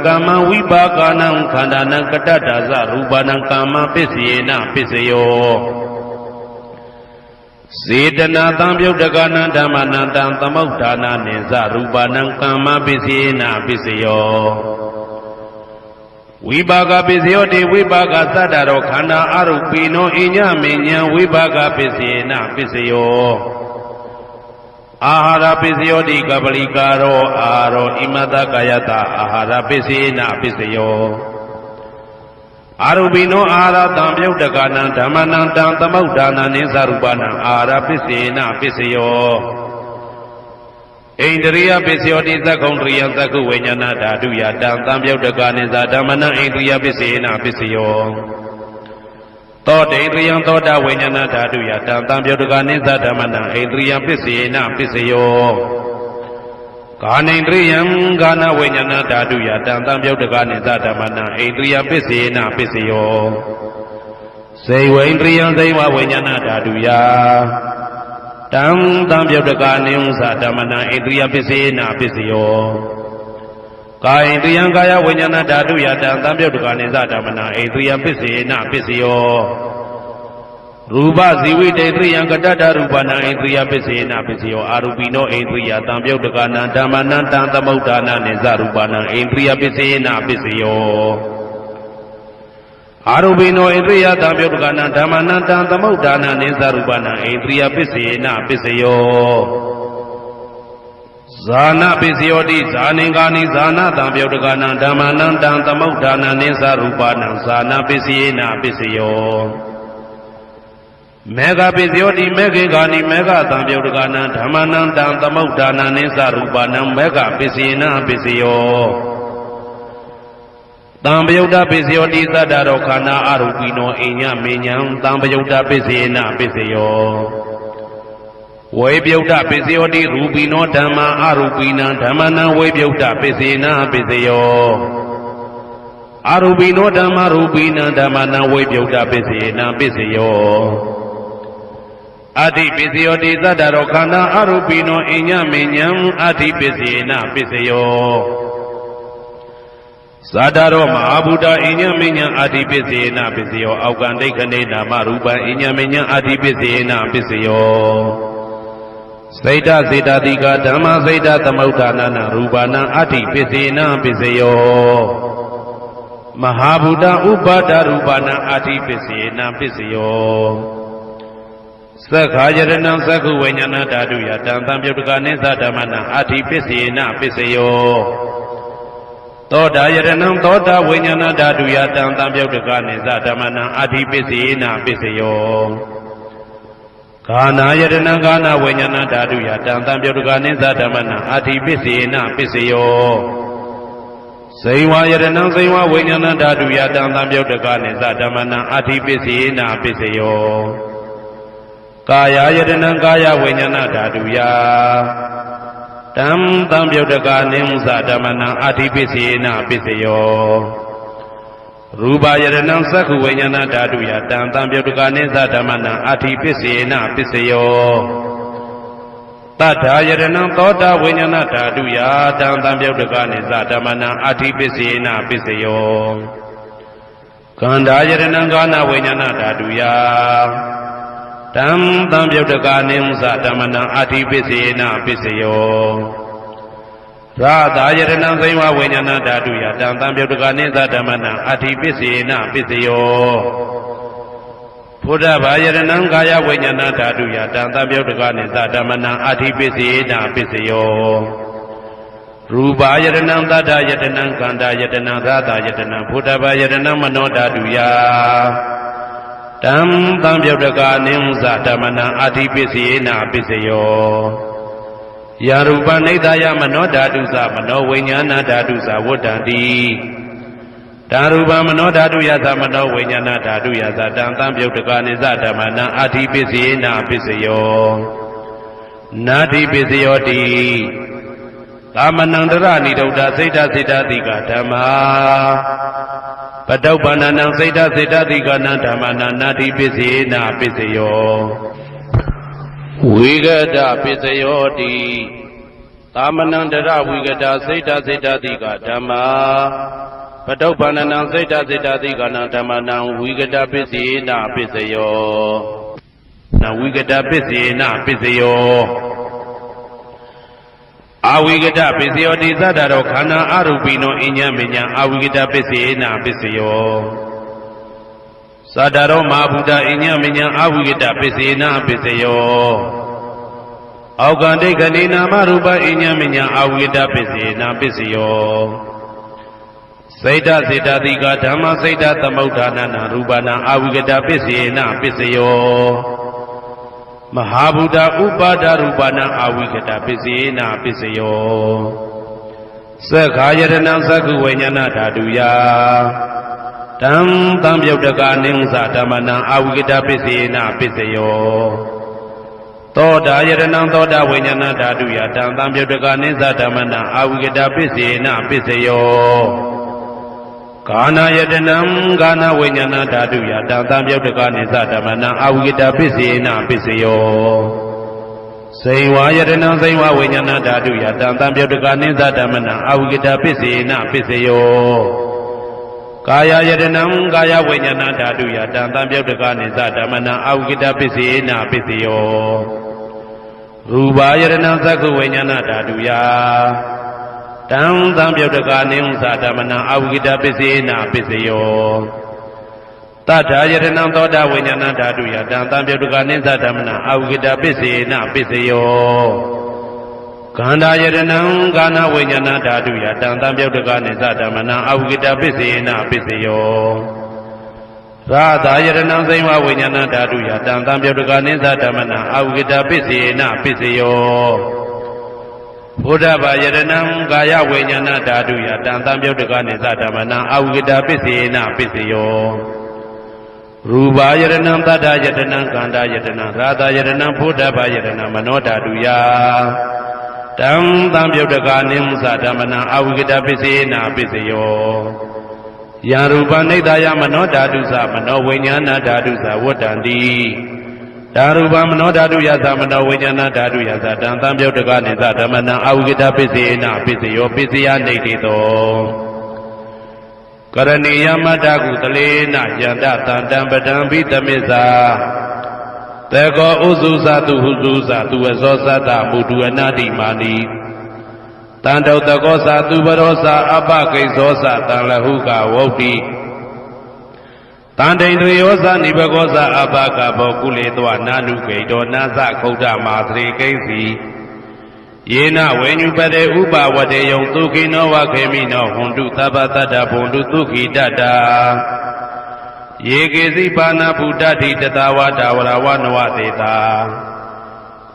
Speaker 1: ကာမဝိပါကနံခန္ဓာနံကတ္တဒါဇရူပနံကာမပစ္စေနပစ္စယောစေတနာသံပြုတ်တကနံဓမ္မနံတံသမုဋ္ဌာနာနိသရူပနံကာမပစ္စေနပစ္စယောဝိပါကပစ္စယောတိဝိပါကသတ္တရောခန္ဓာအရုပိနောအညမဉ္ဇံဝိပါကပစ္စေနပစ္စယောအာဟာရပစ္စယောတိကပလိကာရောအာရောဣမတကာယတအာဟာရပစ္စေနပစ္စယောအာရုပိနောအာဟာရတံပြုတ်တကနံဓမ္မနံတံသမုဋ္ဌာနာနိသရူပနံအာဟာရပစ္စေနပစ္စယောဣန္ဒရိယပစ္စယောတိသက္ကုံတရိယသက္ကုဝိညာဏဓာတုယတံသံပြုတ်တကနိသဓမ္မနံဣန္ဒရိယပစ္စေနပစ္စယောသောတေန္ဒရိယသောတာဝိညာဏဓာတုယတံသံပြုတ်တကနိသဓမ္မနံဣန္ဒရိယပစ္စေနပစ္စယောကာနိန္ဒရိယကာနဝိညာဏဓာတုယတံသံပြုတ်တကနိသဓမ္မနံဣန္ဒရိယပစ္စေနပစ္စယောစေဝိန္ဒရိယစေဝဝိညာဏဓာတုယတံသံပြုတ်တကနိဥ္စဓမ္မနံဣန္ဒရိယပစ္စေနပစ္စယော ကာယဣန္ဒြယံကာယဝိညာဏဓာတုယတံသံပြုတ်တကနိသဓမ္မနာဣန္ဒြယပစ္စေနပစ္စယောရူပဇီဝိတေသရိယံကတ္တရူပနာဣန္ဒြယပစ္စေနပစ္စယောအာရူပိနောဣန္ဒြယသံပြုတ်တကနာဓမ္မနံတံသမုဋ္ဌာနာနိသရူပနာဣန္ဒြယပစ္စေနပစ္စယောအာရူပိနောဣန္ဒြယသံပြုတ်တကနာဓမ္မနံတံသမုဋ္ဌာနာနိသရူပနာဣန္ဒြယပစ္စေနပစ္စယောဇာနာပစ္စယောတိဇာနင်္ဂာနိဇာနာတံပြုတ်တကနာဓမ္မနံတံသမုဋ္ဌာနာနိသရူပနာဇာနာပစ္စေနပစ္စယောမေဃပစ္စယောတိမေခေဂာနိမေဃသံပြုတ်တကနာဓမ္မနံတံသမုဋ္ဌာနာနိသရူပနာမေဃပစ္စေနပစ္စယောတံပယုတ်တပစ္စယောတိသတ္တရောခန္ဓာအရူပိနောအိညမေညံတံပယုတ်တပစ္စေနပစ္စယောဝေပြုတ်တပစ္စယောတိရူပိနောဓမ္မာအရူပိနံဓမ္မနံဝေပြုတ်တပစ္စေနပစ္စယောအရူပိနောဓမ္မာရူပိနံဓမ္မနံဝေပြုတ်တပစ္စေနပစ္စယောအတ္တိပစ္စယောတိသတ္တရောခန္ဓာအရူပိနောအိညမေညံအတ္တိပစ္စေနပစ္စယောဇာတာရောမဟာဗုဒ္ဓအိညမေညံအတ္တိပစ္စေနပစ္စယောအောက်ကံဒိဋ္ဌနေနာမရူပံအိညမေညံအတ္တိပစ္စေနပစ္စယောစိတ်တစေတတိကဓမ္မစိတ်တသမုဋ္ဌာနာနာရူပနာအတ္တိပစ္စေနပစ္စယောမဟာဗုဒ္ဓဥပါဒရူပနာအတ္တိပစ္စေနပစ္စယောသက္ခာယရဏံသက္ခုဝိညာဏဓာတုယတံသံပြုတ်တကနိသဓမ္မနာအတ္တိပစ္စေနပစ္စယောသောတာယရဏံသောတာဝိညာဏဓာတုယတံသံပြုတ်တကနိသဓမ္မနာအတ္တိပစ္စေနပစ္စယောဂာနာယရဏံဂာနာဝိညာဏဓာတုယတံသံပြုတ်တကနိသဓမ္မနာအတ္တိပစ္စေနပစ္စယောဇိဝယရဏံဇိဝဝိညာဏဓာတုယတံသံပြုတ်တကနိသဓမ္မနာအတ္တိပစ္စေနပစ္စယောကာယယတနံကာယဝိညာဏဓာတုယတံသံပြုတ်တကနိသဓမ္မနံအတ္တိပစ္စေနပစ္စယောရူပယတနံသက္ခုဝိညာဏဓာတုယတံသံပြုတ်တကနိသဓမ္မနံအတ္တိပစ္စေနပစ္စယောတတ္ထာယတနံသောတာဝိညာဏဓာတုယတံသံပြုတ်တကနိသဓမ္မနံအတ္တိပစ္စေနပစ္စယောကန္ဓာယတနံကာနဝိညာဏဓာတုယတံသံပြုတ်တကနိသဓမ္မနံအတ္တိပစ္စေနပစ္စယောရာသာယတနံဇိဝဝိညာဏဓာတုယတံသံပြုတ်တကနိသဓမ္မနံအတ္တိပစ္စေနပစ္စယောဘုဒ္ဓဘာယတနံကာယဝိညာဏဓာတုယတံသံပြုတ်တကနိသဓမ္မနံအတ္တိပစ္စေနပစ္စယောရူပယတနံသတ္တယတနံခန္ဓာယတနံရာသာယတနံဘုဒ္ဓဘာယတနံမနောဓာတုယတံသံပြုတ်တကနိသဓမ္မနံအတ္တိပစ္စေနပစ္စယောယာရူပနိဒာယမနောဓာတုသမနောဝိညာဏဓာတုသဝတ္တံတိဓာရူပမနောဓာတုယသမနောဝိညာဏဓာတုယသတံသံပြုတ်တကနိသဓမ္မနံအတ္တိပစ္စေနပစ္စယောနာတိပစ္စယောတိကာမနံတရဏိဒုဒ္ဓစိတ်တစိတ္တတိကဓမ္မာပတုပ္ပန္နံစိတ်တစိတ္တတိကနံဓမ္မနံနာတိပစ္စေနပစ္စယောဝိဂဒပစ္စယောတိကာမနံတရဝိဂဒစိတ်တစိတ္တတိကဓမ္မာပတုပ္ပန္နံစိတ်တစိတ္တတိကနံဓမ္မနံဝိဂဒပစ္စေနပစ္စယောနဝိဂဒပစ္စေနပစ္စယောအဝိကတပစ္စယောတိသတ္တရောခန္ဓာအရူပိနောအညမညာအဝိကတပစ္စေနပစ္စယောသတ္တရောမဟာဗုဒ္ဓအညမညာအဝိကတပစ္စေနပစ္စယောအောက်ကံဒိဋ္ဌနေနာမရူပအညမညာအဝိကတပစ္စေနပစ္စယောစိတ်တစေတတိကဓမ္မစိတ်တသမုဋ္ဌာနာနာရူပနာအဝိကတပစ္စေနပစ္စယောမဟာဗုဒ္ဓဥပါဒရူပနာအဝိကတပစ္စေနပစ္စယောသက္ခာယတနံသက္ခုဝိညာဏဓာတုယတံသံပြုတ်တကနိသဓမ္မနံအဝိကတပစ္စေနပစ္စယောသောတာယတနံသောတာဝိညာဏဓာတုယတံသံပြုတ်တကနိသဓမ္မနံအဝိကတပစ္စေနပစ္စယောကာနာယတနံကာနဝိညာဏဓာတုယတံသံပြုတ်တကနိသဓမ္မနံအဝိကတပစ္စေနပစ္စယော စိန်ဝါယတနံစိန်ဝဝိညာဏဓာတုယတံတံပြုတ်တကနိသဓမ္မနံအဝိကတပစ္စေနပစ္စယောကာယယတနံကာယဝိညာဏဓာတုယတံတံပြုတ်တကနိသဓမ္မနံအဝိကတပစ္စေနပစ္စယောရူပယတနံသက္ခဝိညာဏဓာတုယတံတံပြုတ်တကနိသဓမ္မနံအဝိကတပစ္စေနပစ္စယောတထာယတနံသောတာဝိညာဏဓာတုယတံတံပြုတ်တကနိသဓမ္မနံအဝိကတပစ္စေနပစ္စယောခန္ဓာယတနံကာဏဝိညာဏဓာတုယတံတံပြုတ်တကနိသဓမ္မနံအဝိကတပစ္စေနပစ္စယောရာသာယတနံစိမ္မာဝိညာဏဓာတုယတံတံပြုတ်တကနိသဓမ္မနံအဝိကတပစ္စေနပစ္စယောဘုဒ္ဓဘာယတနံကာယဝိညာဏဓာတုယတံတံပြုတ်တကနိသဓမ္မနံအဝိကတပစ္စေနပစ္စယောရူပယတနံတတ္တယတနံကန္တာယတနံရာသယတနံဘုဒ္ဓဘာယတနံမနောဓာတုယတံတံပြုတ်တကနိသဓမ္မနံအဝိကတပစ္စေနပစ္စယောယံရူပနိဒာယမနောဓာတုသမနောဝိညာဏဓာတုသဝတ္တံတိဓာရူပမနောဓာတုယသမနောဝိညာဏဓာတုယသတံတံပြုတ်တကနိသဓမ္မနံအဝိကတပစ္စေနပစ္စယောပစ္စယနိတိတောကရဏီယမတ္တကုတလေနယန္တတန္တံပဒံဘိတမစ္ဆာတေကောဥစုသတုဟုစုသသူဝဇောသတ္တမုဒုအနာတိမာနိတန္တုတကောသသူပရောသအပကိစ္စောသတံလဟုကဝုတ်တိတန္တိန်တွေယောသနိဘကောသအပကဘောကုလေသောနာနုဂိတောနာသခုဒ္ဓမာသရေကိဉ္စီယေနဝေညုပတေဥပဝတေယံသုခိနောဝခေမိနောဟွန်တုသဗ္ဗတတ္တဘွန်တုသုခိတတ္တာယေကေစီပါဏဗုဒ္ဓတိတတဝါဒဝရဝနဝသေတာ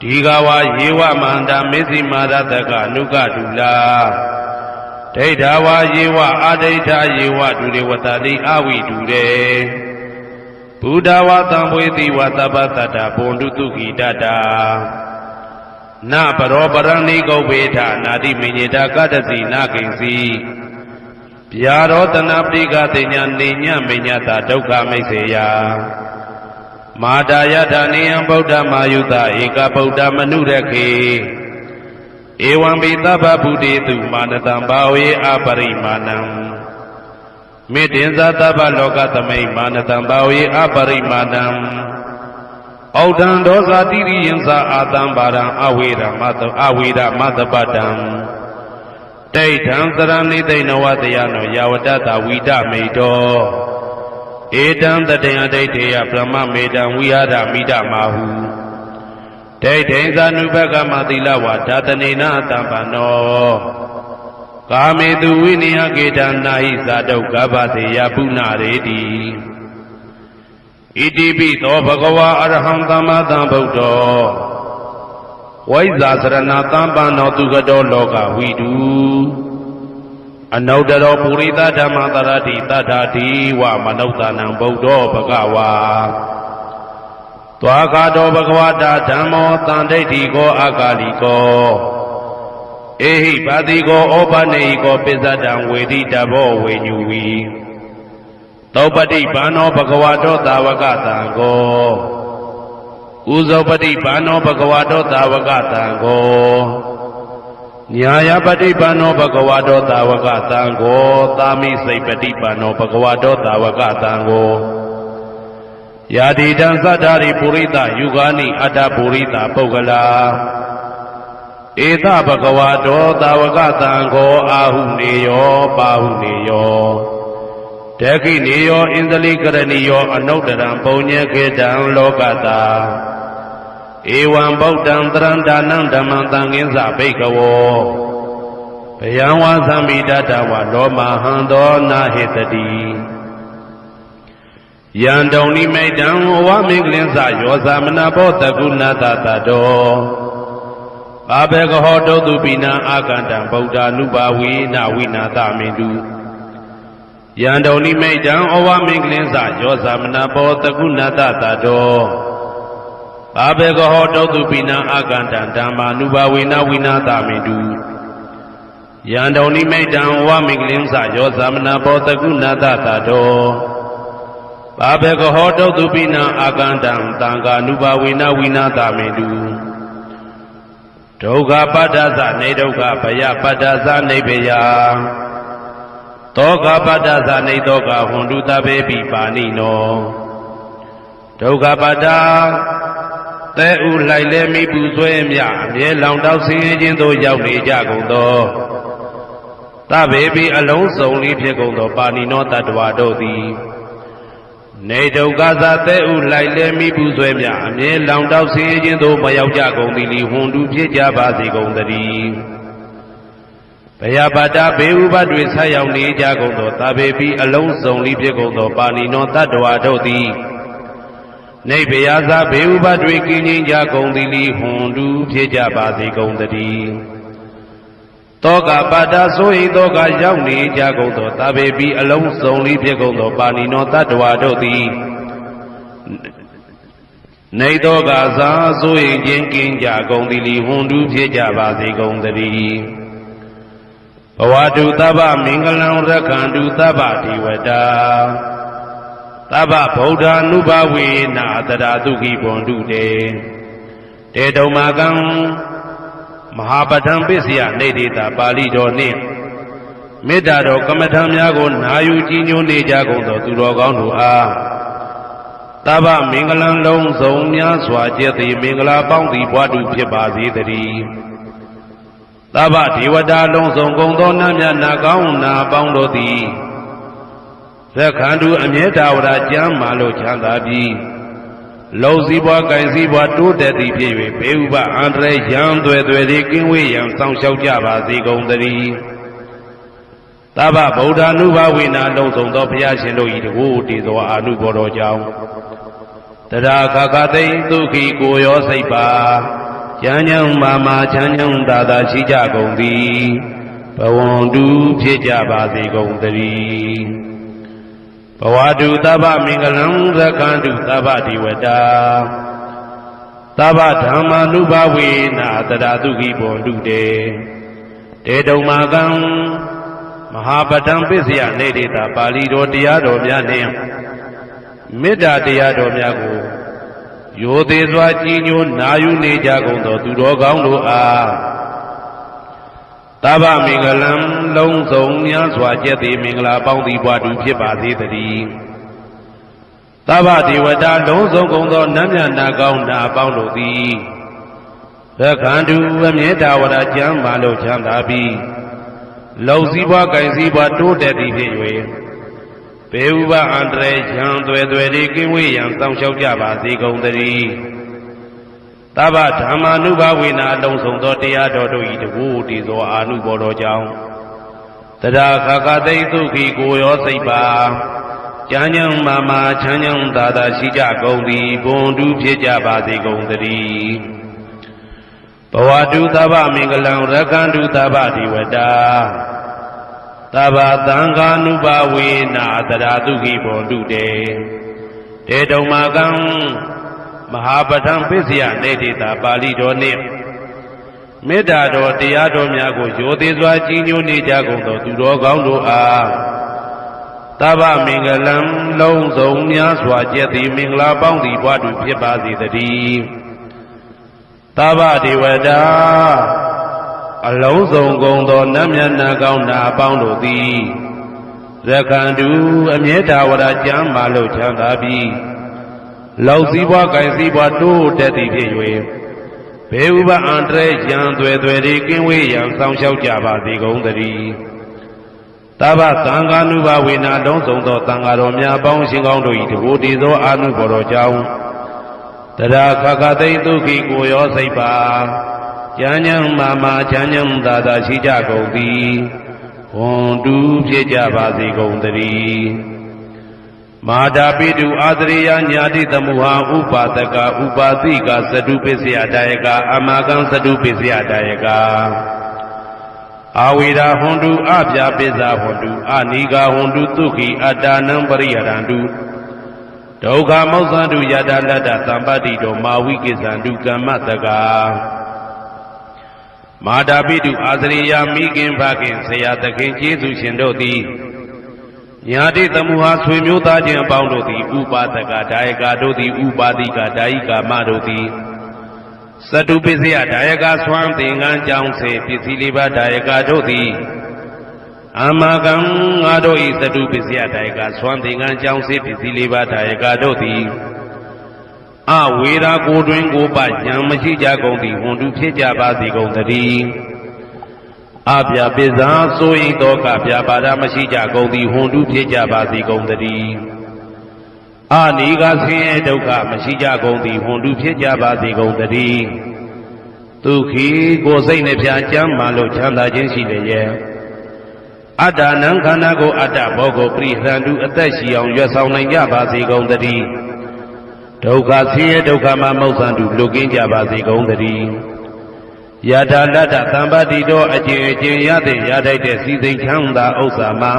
Speaker 1: ဒီဃဝါယေဝမန္တမေဇိမာရတကအနုကတုလာဒိဋ္ဌဝါယေဝအာဒိဋ္ဌယေဝဒုရေဝတတိအဝိတုရေဘုဒ္ဓဝါသံဝေတိဝသဗ္ဗတတ္တဘွန်တုသုခိတတ္တာနပရောပရဏိကုဗ္ဗေထနာတိမညေတာကတ္တစီနာကိဉ္စီဗျာရောတနာပိကတိညာနေညမညတာဒုက္ခမိတ်စေယမာတာယထာနေယံဗုဒ္ဓမာယုတဧကဗုဒ္ဓမနုရခေဧဝံပိသဗ္ဗဗုတေတုမာနတံဘာဝေအပရိမာဏံမေတ္တင်္ဇသဗ္ဗလောကသမိမာနတံဘာဝေအပရိမာဏံဩဒံဒောဇာတိရိယံသာအာတံပါရံအဝေရမတပတံဒိဋ္ဌံသရဏိသိဏဝတယနောယဝတ္တဝိဒမေတောဧတံတတေယဒိဋ္ဌေယဗြဟ္မမေတံဝိဟာရမိဒမာဟုဒိဋ္ဌိသနုဘကမသီလဝါဓာတနေနတံပနောကာမေတုဝိနိယကေတံနာဟိဇာတုကဗ္ဗသေယပုဏ္ဏရေတိဣတိပိသောဘဂဝါအရဟံသမ္မာသမ္ဗုဒ္ဓောဝိဇ္ဇာစရဏသမ္ပန္နောသူကတောလောကဝိတုအနုတ္တရောပုရိသဓမ္မတရတိတထာတိဝမနုဿာနံဗုဒ္ဓောဘဂဝါသွားခါတောဘဂဝတာဓမ္မောတန်ဒိဋ္ဌိကောအကာလိကောဧဟိပါတိကောဩပနေဟိကောပစ္စဒံဝေတိတဘောဝေညူဝီသောပတိဘာနောဘဂဝတောသာဝကတံကိုဥဇောပတိဘာနောဘဂဝတောသာဝကတံကိုညာယပတိဘာနောဘဂဝတောသာဝကတံကိုသာမိစိတ်ပတိဘာနောဘဂဝတောသာဝကတံကိုယာတိတံသတ္တာရိပုရိသယုဂာနိအတ္တပုရိသပုဂ္ဂလာဧသဘဂဝတောသာဝကတံကိုအာဟုနေယောပါဟုနေယောဒခိနေယောဣန္ဒလိကရဏီယောအနုတ္တရံပုံညေခေတံလောကတာဧဝံဗုဒ္ဓံတရံဒါနံဓမ္မံသံဃင်းစဘိကဝောဘယံဝါသမိတတဝလောမဟံသောနာဟိတတိယံတုံနိမိတံဝမင်္ဂလင်းစယောသမနာဘောတကုဏတတတောဘာဘေကဟောတုတုပိနံအာကန္တံဗုဒ္ဓ ानु ဘာဝေနဝိနာသမင်တုယံတုံနိမိတံဩဝမင်္ဂလင်းစယောသမနာဘောတကုဏတတတောဘာဘေကဟောတုတုပိနံအာကန္တံဓမ္မာနုဘာဝေနဝိနာသမင်တုယံတုံနိမိတံဩဝမင်္ဂလင်းစယောသမနာဘောတကုဏတတတောဘာဘေကဟောတုတုပိနံအာကန္တံသံဃာနုဘာဝေနဝိနာသမင်တုဩ ဒုက္ခပတ္တသနေဒုက္ခဘယပတ္တသနေဘယသောကပတ္တသနေသောကဟွန်တုတဘေပိပါဏိနောဒုက္ခပတ္တသဲဥလိုက်လဲမိပူဆွဲမြအမြဲလောင်တောက်ဆင်းရဲခြင်းသို့ရောက်နေကြကုန်သောသဗ္ဗေပိအလုံးစုံလေးဖြစ်ကုန်သောပါဏိနောတတ္တဝါတို့သည်နေဒုက္ခသာသဲဥလိုက်လဲမိပူဆွဲမြအမြဲလောင်တောက်ဆင်းရဲခြင်းသို့မရောက်ကြကုန်သည်လီဟွန်တုဖြစ်ကြပါစေကုန်သတည်းဘယပါတဘေဥပတွေဆက်ရောက်နေကြကုန်သောသဗ္ဗေပိအလုံးစုံလေးဖြစ်ကုန်သောပါဏိနောတတ္တဝါတို့သည်နေဘယသာဘေဥပတွေကင်းခြင်းကြကုန်သည်လီဟွန်တုဖြစ်ကြပါစေကုန်သတည်းတောကပါတဆိုဟိတောကရောက်နေကြကုန်သောသဗ္ဗေပိအလုံးစုံလေးဖြစ်ကုန်သောပါဏိနောတတ္တဝါတို့သည်နေတောကသာဆိုဟိခြင်းကင်းကြကုန်သည်လီဟွန်တုဖြစ်ကြပါစေကုန်သတည်းဘဝတုသဗ္ဗမင်္ဂလံရက္ခန္တုသဗ္ဗဒေဝတာသဗ္ဗဗုဒ္ဓ ानु ဘဝေနာတရာတုခိဘွန်တုတေတေတုံမာကံမဟာပဋ္ဌံပစ္စယနေတိတာပါဠိတော်နှင့်မေတ္တာတော်ကမ္မထံများကိုနာယူကြည်ညိုနေကြကုန်သောသူတော်ကောင်းတို့အားသဗ္ဗမင်္ဂလံလုံးစုံများစွာကျက်သည်မင်္ဂလာပေါင်းသည်ဘွားတုဖြစ်ပါစေတည်းသဗ္ဗဒေဝတာလုံးစုံကုန်သောနတ်မြတ်နာကောင်းနာပေါင်းတို့သည်သက္ခန္တုအမြဲတဝရကျမ်းမာလို့ချမ်းသာပြီးလုံစည်းပွား၊ကင်စည်းပွားတိုးတက်သည်ဖြစ်၍ဘေဥပအန္တရာယ်ရန်သွဲသွဲသည်ကင်းဝေးရန်စောင့်ရှောက်ကြပါစေကုန်သတည်းသဗ္ဗဗုဒ္ဓ ानु ဘဝေနာလုံးစုံသောဘုရားရှင်တို့၏တကူတည်သောအာနုဘော်တော်ကြောင့်တရာခခသိဒုက္ခိကိုရောစိတ်ပါချမ်းချမ်းမာမာချမ်းချမ်းသာသာရှိကြကုန်သည်ဘဝန္တုဖြစ်ကြပါစေကုန်သတည်းဘဝတုသဗ္ဗမင်္ဂလံရက္ခန္တုသဗ္ဗဒေဝတာသဗ္ဗဓမ္မာနုဘဝေနာတရာတုခိဘွန်တုတေတေတုံမာကံမဟာပဋ္ဌံပစ္စယနေတိတာပါဠိတော်တရားတော်များနှင့်မေတ္တာတရားတော်များကိုရိုသေစွာကြည်ညိုနာယူနေကြကုန်သောသူတော်ကောင်းတို့အားသဗ္ဗမင်္ဂလံလုံးစုံများစွာကျက်သည်မင်္ဂလာပေါင်းသည်ဘွားတုဖြစ်ပါစေတည်းသဗ္ဗဒေဝတာလုံးစုံကုန်သောနတ်မြတ်နာကောင်းနာပေါင်းတို့သည်သက္ခန္တုအမြဲတဝရကျမ်းမာလို့ချမ်းသာပြီးလုံစည်းပွား၊ကင်စည်းပွားတိုးတက်သည်ဖြစ်၍ဘေဥပအန္တရာယ်ရန်သွဲသွဲသည်ကင်းဝေးရန်စောင့်ရှောက်ကြပါစေကုန်သတည်းသဗ္ဗဓမ္မာနုဘဝေနာလုံးစုံသောတရားတော်တို့၏တကူတည်သောအာနုဘော်တော်ကြောင့်တရာခခသိဒုက္ခိကိုရောစိတ်ပါချမ်းချမ်းမာမာချမ်းချမ်းသာသာရှိကြကုန်သည်ဘွန်တုဖြစ်ကြပါစေကုန်သတည်းဘဝတုသဗ္ဗမင်္ဂလံရက္ခန္တုသဗ္ဗဒေဝတာသဗ္ဗသံဃာနုဘဝေနာတရာတုခိဘွန်တုတေတေတုံမာကံမဟာပဋ္ဌံပစ္စယနေတိတာပါဠိတော်နှင့်မေတ္တာတော်တရားတော်များကိုရိုသေစွာကြည်ညိုနေကြကုန်သောသူတော်ကောင်းတို့အားသဗ္ဗမင်္ဂလံလုံးစုံများစွာကျက်သည်မင်္ဂလာပေါင်းသည်ဘွားတုဖြစ်ပါစေတည်းသဗ္ဗဒေဝတာအလုံးစုံကုန်သောနတ်မြတ်နာကောင်းနာပေါင်းတို့သည်သက္ခန္တုအမြဲတဝရကျမ်းမာလို့ချမ်းသာပြီးလောက်စည်းပွား၊ကင်စည်းပွားတိုးတက်သည်ဖြစ်၍ဘေဥပအန္တရာယ်ရန်သွဲသွဲသည်ကင်းဝေးရန်စောင့်ရှောက်ကြပါစေကုန်သတည်းသဗ္ဗသံဃာနုဘဝေနာလုံးစုံသောသံဃာတော်များပေါင်းရှင်ကောင်းတို့၏တကူတည်သောအာနုဘော်တော်ကြောင့်တရာခခသိဒုက္ခိကိုရောစိတ်ပါချမ်းချမ်းမာမာချမ်းချမ်းသာသာရှိကြကုန်သည်ဘွန်တုဖြစ်ကြပါစေကုန်သတည်းမာတာပိတုအာသရိယညာတိသမုဟာဥပါဒကဥပါတိကသတုပစ္စယဒါယကအမကံသတုပစ္စယဒါယကအာဝိရာဟွန်တုအပြာပိစ္ဆာဟွန်တုအနိဂါဟွန်တုသုခိအတ္တနံပရိယရန္တုဒုက္ခမောက္ခန္တုယတလတ္တသံပတ္တိတောမာဝိကိစ္ဆန္တုကမ္မတကာမာတာပိတုအာသရိယမိခင်ဖခင်ဆရာသခင်ကျေးဇူးရှင်တို့သည်ညာတိသမုဟာဆွေမျိုးသားချင်းအပေါင်းတို့သည်ဥပါဒကဒါယကတို့သည်ဥပါတိကဒါယိကာမတို့သည် စတုပစ္စယဒါယကဆွမ်းသင်္ကန်းကြောင့်စေပစ္စည်းလေးပါးဒါယကတို့သည်အမကံငါတို့ဤစတုပစ္စယဒါယကဆွမ်းသင်္ကန်းကြောင့်စေပစ္စည်းလေးပါးဒါယကတို့သည်အဝေရာကိုတွင်ကိုပဉာဏ်မရှိကြကုန်သည်ဟွန်တုဖြစ်ကြပါစေကုန်သတည်းအပြာပိဇာဆိုရင်တော့ကပြာပါဒမရှိကြကုန်သည်ဟွန်တုဖြစ်ကြပါစေကုန်သတည်းအာနိကဆင်းရဲဒုက္ခမရှိကြကုန်သည်ဟွန်တုဖြစ်ကြပါစေကုန်သတည်းဒုက္ခိကိုယ်စိတ်နှပြကျမ်းမာလို့ချမ်းသာခြင်းရှိလျက်အတ္တနံခန္ဓာကိုအတ္တဘောကိုပရိဟရန္တုအသက်ရှိအောင်ရွတ်ဆောင်နိုင်ကြပါစေကုန်သတည်းဒုက္ခဆင်းရဲဒုက္ခမှာမௌဆန္တုလွတ်ကင်းကြပါစေကုန်သတည်းယထာလတ္တသံပါတိတော်အကျင့်အကျင့်ရတဲ့ရထိုက်တဲ့စီစိန်ချမ်းသာဥစ္စာမှာ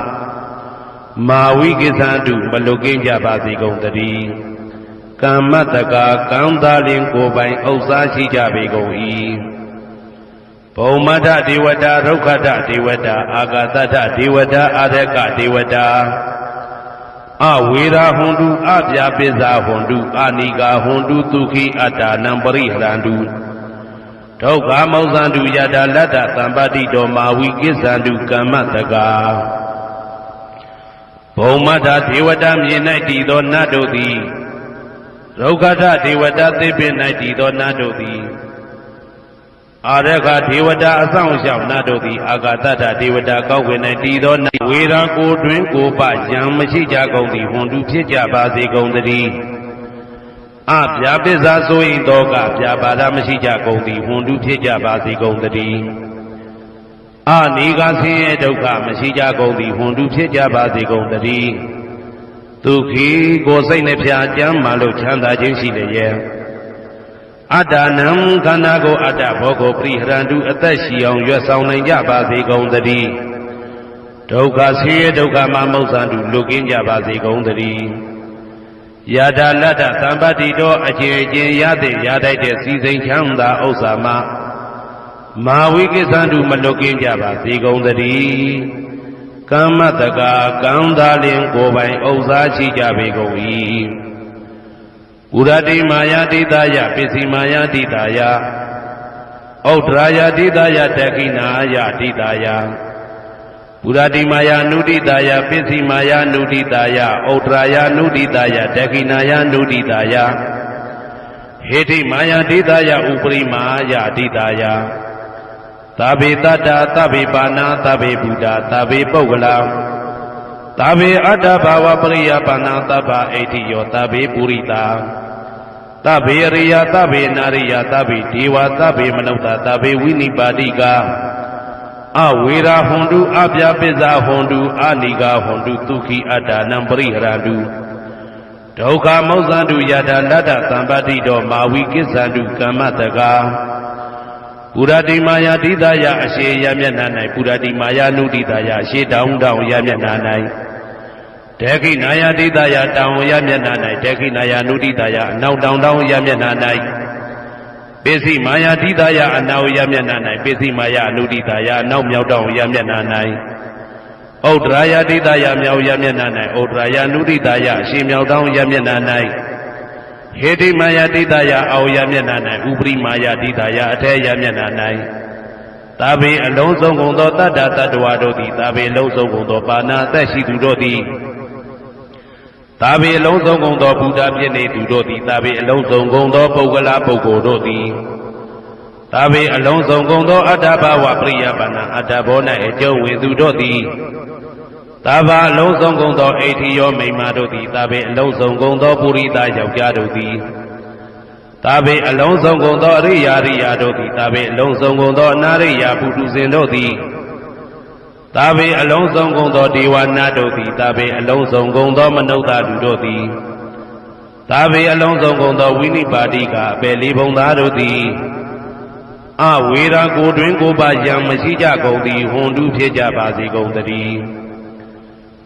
Speaker 1: မာဝိကိသန္တုမလွတ်ကင်းကြပါစေကုန်သတည်းကမ္မတကာကံသာလင်ကိုယ်ပိုင်ဥစ္စာရှိကြပေကုန်၏ဘုံမထဒေဝတာဒုက္ခတဒေဝတာအာဂတတဒေဝတာအာရကဒေဝတာအဝေရာဟွန်တုအပြာပိဇာဟွန်တုအာနိကာဟွန်တုဒုက္ခိအတ္တနံပရိဟရန္တုဒုက္ခမောဇန္တုယတာလတ္တသံပါတိတော်မာဝိကိသန္တုကမ္မတကာဘုံမထဒေဝတာမြေ၌တည်သောနတ်တို့သည်ဒုက္ခတဒေဝတာသေပင်၌တည်သောနတ်တို့သည်အာရခဒေဝတာအဆောင်ရှောက်နတ်တို့သည်အာဂတတဒေဝတာကောက်ဝင်၌တည်သောနတ်ဝေရာကိုတွင်ကိုပဉာဏ်မရှိကြကုန်သည်ဟွန်တုဖြစ်ကြပါစေကုန်သတည်းအပြာပိဇာဆိုရင်တော့ကပြာပါဒမရှိကြကုန်သည်ဟွန်တုဖြစ်ကြပါစေကုန်သတည်းအာနိကဆင်းရဲဒုက္ခမရှိကြကုန်သည်ဟွန်တုဖြစ်ကြပါစေကုန်သတည်းဒုက္ခိကိုယ်စိတ်နှပြကျမ်းမာလို့ချမ်းသာခြင်းရှိလျက်အတ္တနံခန္ဓာကိုအတ္တဘောကိုပရိဟရန္တုအသက်ရှိအောင်ရွတ်ဆောင်နိုင်ကြပါစေကုန်သတည်းဒုက္ခဆင်းရဲဒုက္ခမှာမௌဆန္တုလွတ်ကင်းကြပါစေကုန်သတည်းယထာလတ္တသံပါတိတော်အကျင့်အကျင့်ရတဲ့ရထိုက်တဲ့စီစိန်ချမ်းသာဥစ္စာမှာမာဝိကိသန္တုမလွတ်ကင်းကြပါစေကုန်သတည်းကမ္မတကာကံသာလင်ကိုယ်ပိုင်ဥစ္စာရှိကြပေကုန်၏ဥရတိမာယာတိတယပစ္စည်းမာယာတိတယဩဒရာယတိတယတက္ခိနာယတိတယဥရတိမာယာနုတိတယပစ္စည်းမာယာနုတိတယဩဒရာယနုတိတယတက္ခိနာယနုတိတယဟေတိမာယာတိတယဥပရိမာယတိတယသဗ္ဗေတတ္တသဗ္ဗေပါဏာသဗ္ဗေဘုဒ္ဓသဗ္ဗေပုဂ္ဂလာသဗ္ဗေအတ္တဘာဝပရိယပါဏာသဗ္ဗအိဋ္ဌိယောသဗ္ဗေပုရိတာသဗ္ဗေရိယသဗ္ဗေနာရိယသဗ္ဗေဒေဝသဗ္ဗေမနုဿသဗ္ဗေဝိနိပါတိကအဝေရာဟွန်တုအပြာပိဇာဟွန်တုအာနိကာဟွန်တုဒုက္ခိအတ္တနံပရိဟရန္တုဒုက္ခမောဇန္တုယတာလတ္တသံပါတိတော်မာဝိကိသန္တုကမ္မတကာပုရတိမာယာတိတယအရှိယမျက်နှာ၌ပုရတိမာယာနုတိတယအရှိတောင်တောင်ယမျက်နှာ၌ဒေခိနာယတိတယတောင်ယမျက်နှာ၌ဒေခိနာယနုတိတယအနောက်တောင်တောင်ယမျက်နှာ၌ပိစိမာယာတိတယအနောက်ယမျက်နှာ၌ပိစိမာယာနုတိတယအနောက်မြောက်တောင်ယမျက်နှာ၌ဩဒရာယတိတယမြောက်ယမျက်နှာ၌ဩဒရာယနုတိတယအရှိမြောက်တောင်ယမျက်နှာ၌ဟေတိမာယာတိတယအောက်ယမျက်နှာ၌ဥပရိမာယာတိတယအထက်ယမျက်နှာ၌သာဘေအလုံးစုံကုန်သောတတ္တတတ္တဝါတို့သည်သာဘေအလုံးစုံကုန်သောပါဏာအသက်ရှိသူတို့သည်သာဘေအလုံးစုံကုန်သောဘုရားပြည့်နေသူတို့သည်သာဘေအလုံးစုံကုန်သောပုဂ္ဂလာပုဂ္ဂိုလ်တို့သည်သာဘေအလုံးစုံကုန်သောအတ္တဘာဝပရိယပါဏာအတ္တဘော၌အကျုံးဝင်သူတို့သည်သာဘာအလုံးစုံကုန်သောအိဋ္ဌိယောမိမ္မာတို့သည်သာဘေအလုံးစုံကုန်သောပုရိသယောက်ျားတို့သည်သာဘေအလုံးစုံကုန်သောအရိယာရိယာတို့သည်သာဘေအလုံးစုံကုန်သောအနာရိယာပုထုဇဉ်တို့သည်သာဘေအလုံးစုံကုန်သောဒေဝနာတို့သည်သာဘေအလုံးစုံကုန်သောမနုဿလူတို့သည်သာဘေအလုံးစုံကုန်သောဝိနိပါတိကအပေလေးဘုံသားတို့သည်အဝေရာကိုတွင်ကိုပါယံမရှိကြကုန်သည်ဟွန်တုဖြစ်ကြပါစေကုန်သတည်း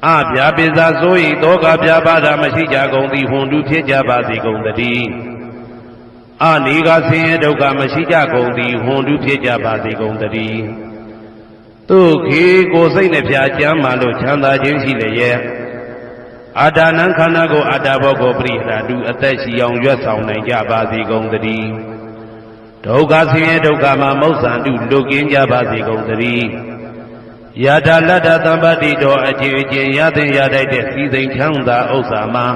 Speaker 1: အပြာပိဇာဆို၏တောကပြာပါဒမရှိကြကုန်သည်ဟွန်တုဖြစ်ကြပါစေကုန်သတည်းအနိကဆင်းရဲဒုက္ခမရှိကြကုန်သည်ဟွန်တုဖြစ်ကြပါစေကုန်သတည်းဒုက္ခိကိုယ်စိတ်နှပြကျမ်းမာလို့ချမ်းသာခြင်းရှိလျက်အာတာနံခန္ဓာကိုအတ္တဘောကိုပရိဟရတုအသက်ရှိအောင်ရွတ်ဆောင်နိုင်ကြပါစေကုန်သတည်း ဒုက္ခဆင်းရဲဒုက္ခမှာမောက္ဆန္တုလွတ်ကင်းကြပါစေကုန်သတည်းယထာလတ္တသမ္ပတ္တိတော်အချင်းချင်းရသင်ရတတ်တဲ့စီစိန်ချမ်းသာဥစ္စာမှာ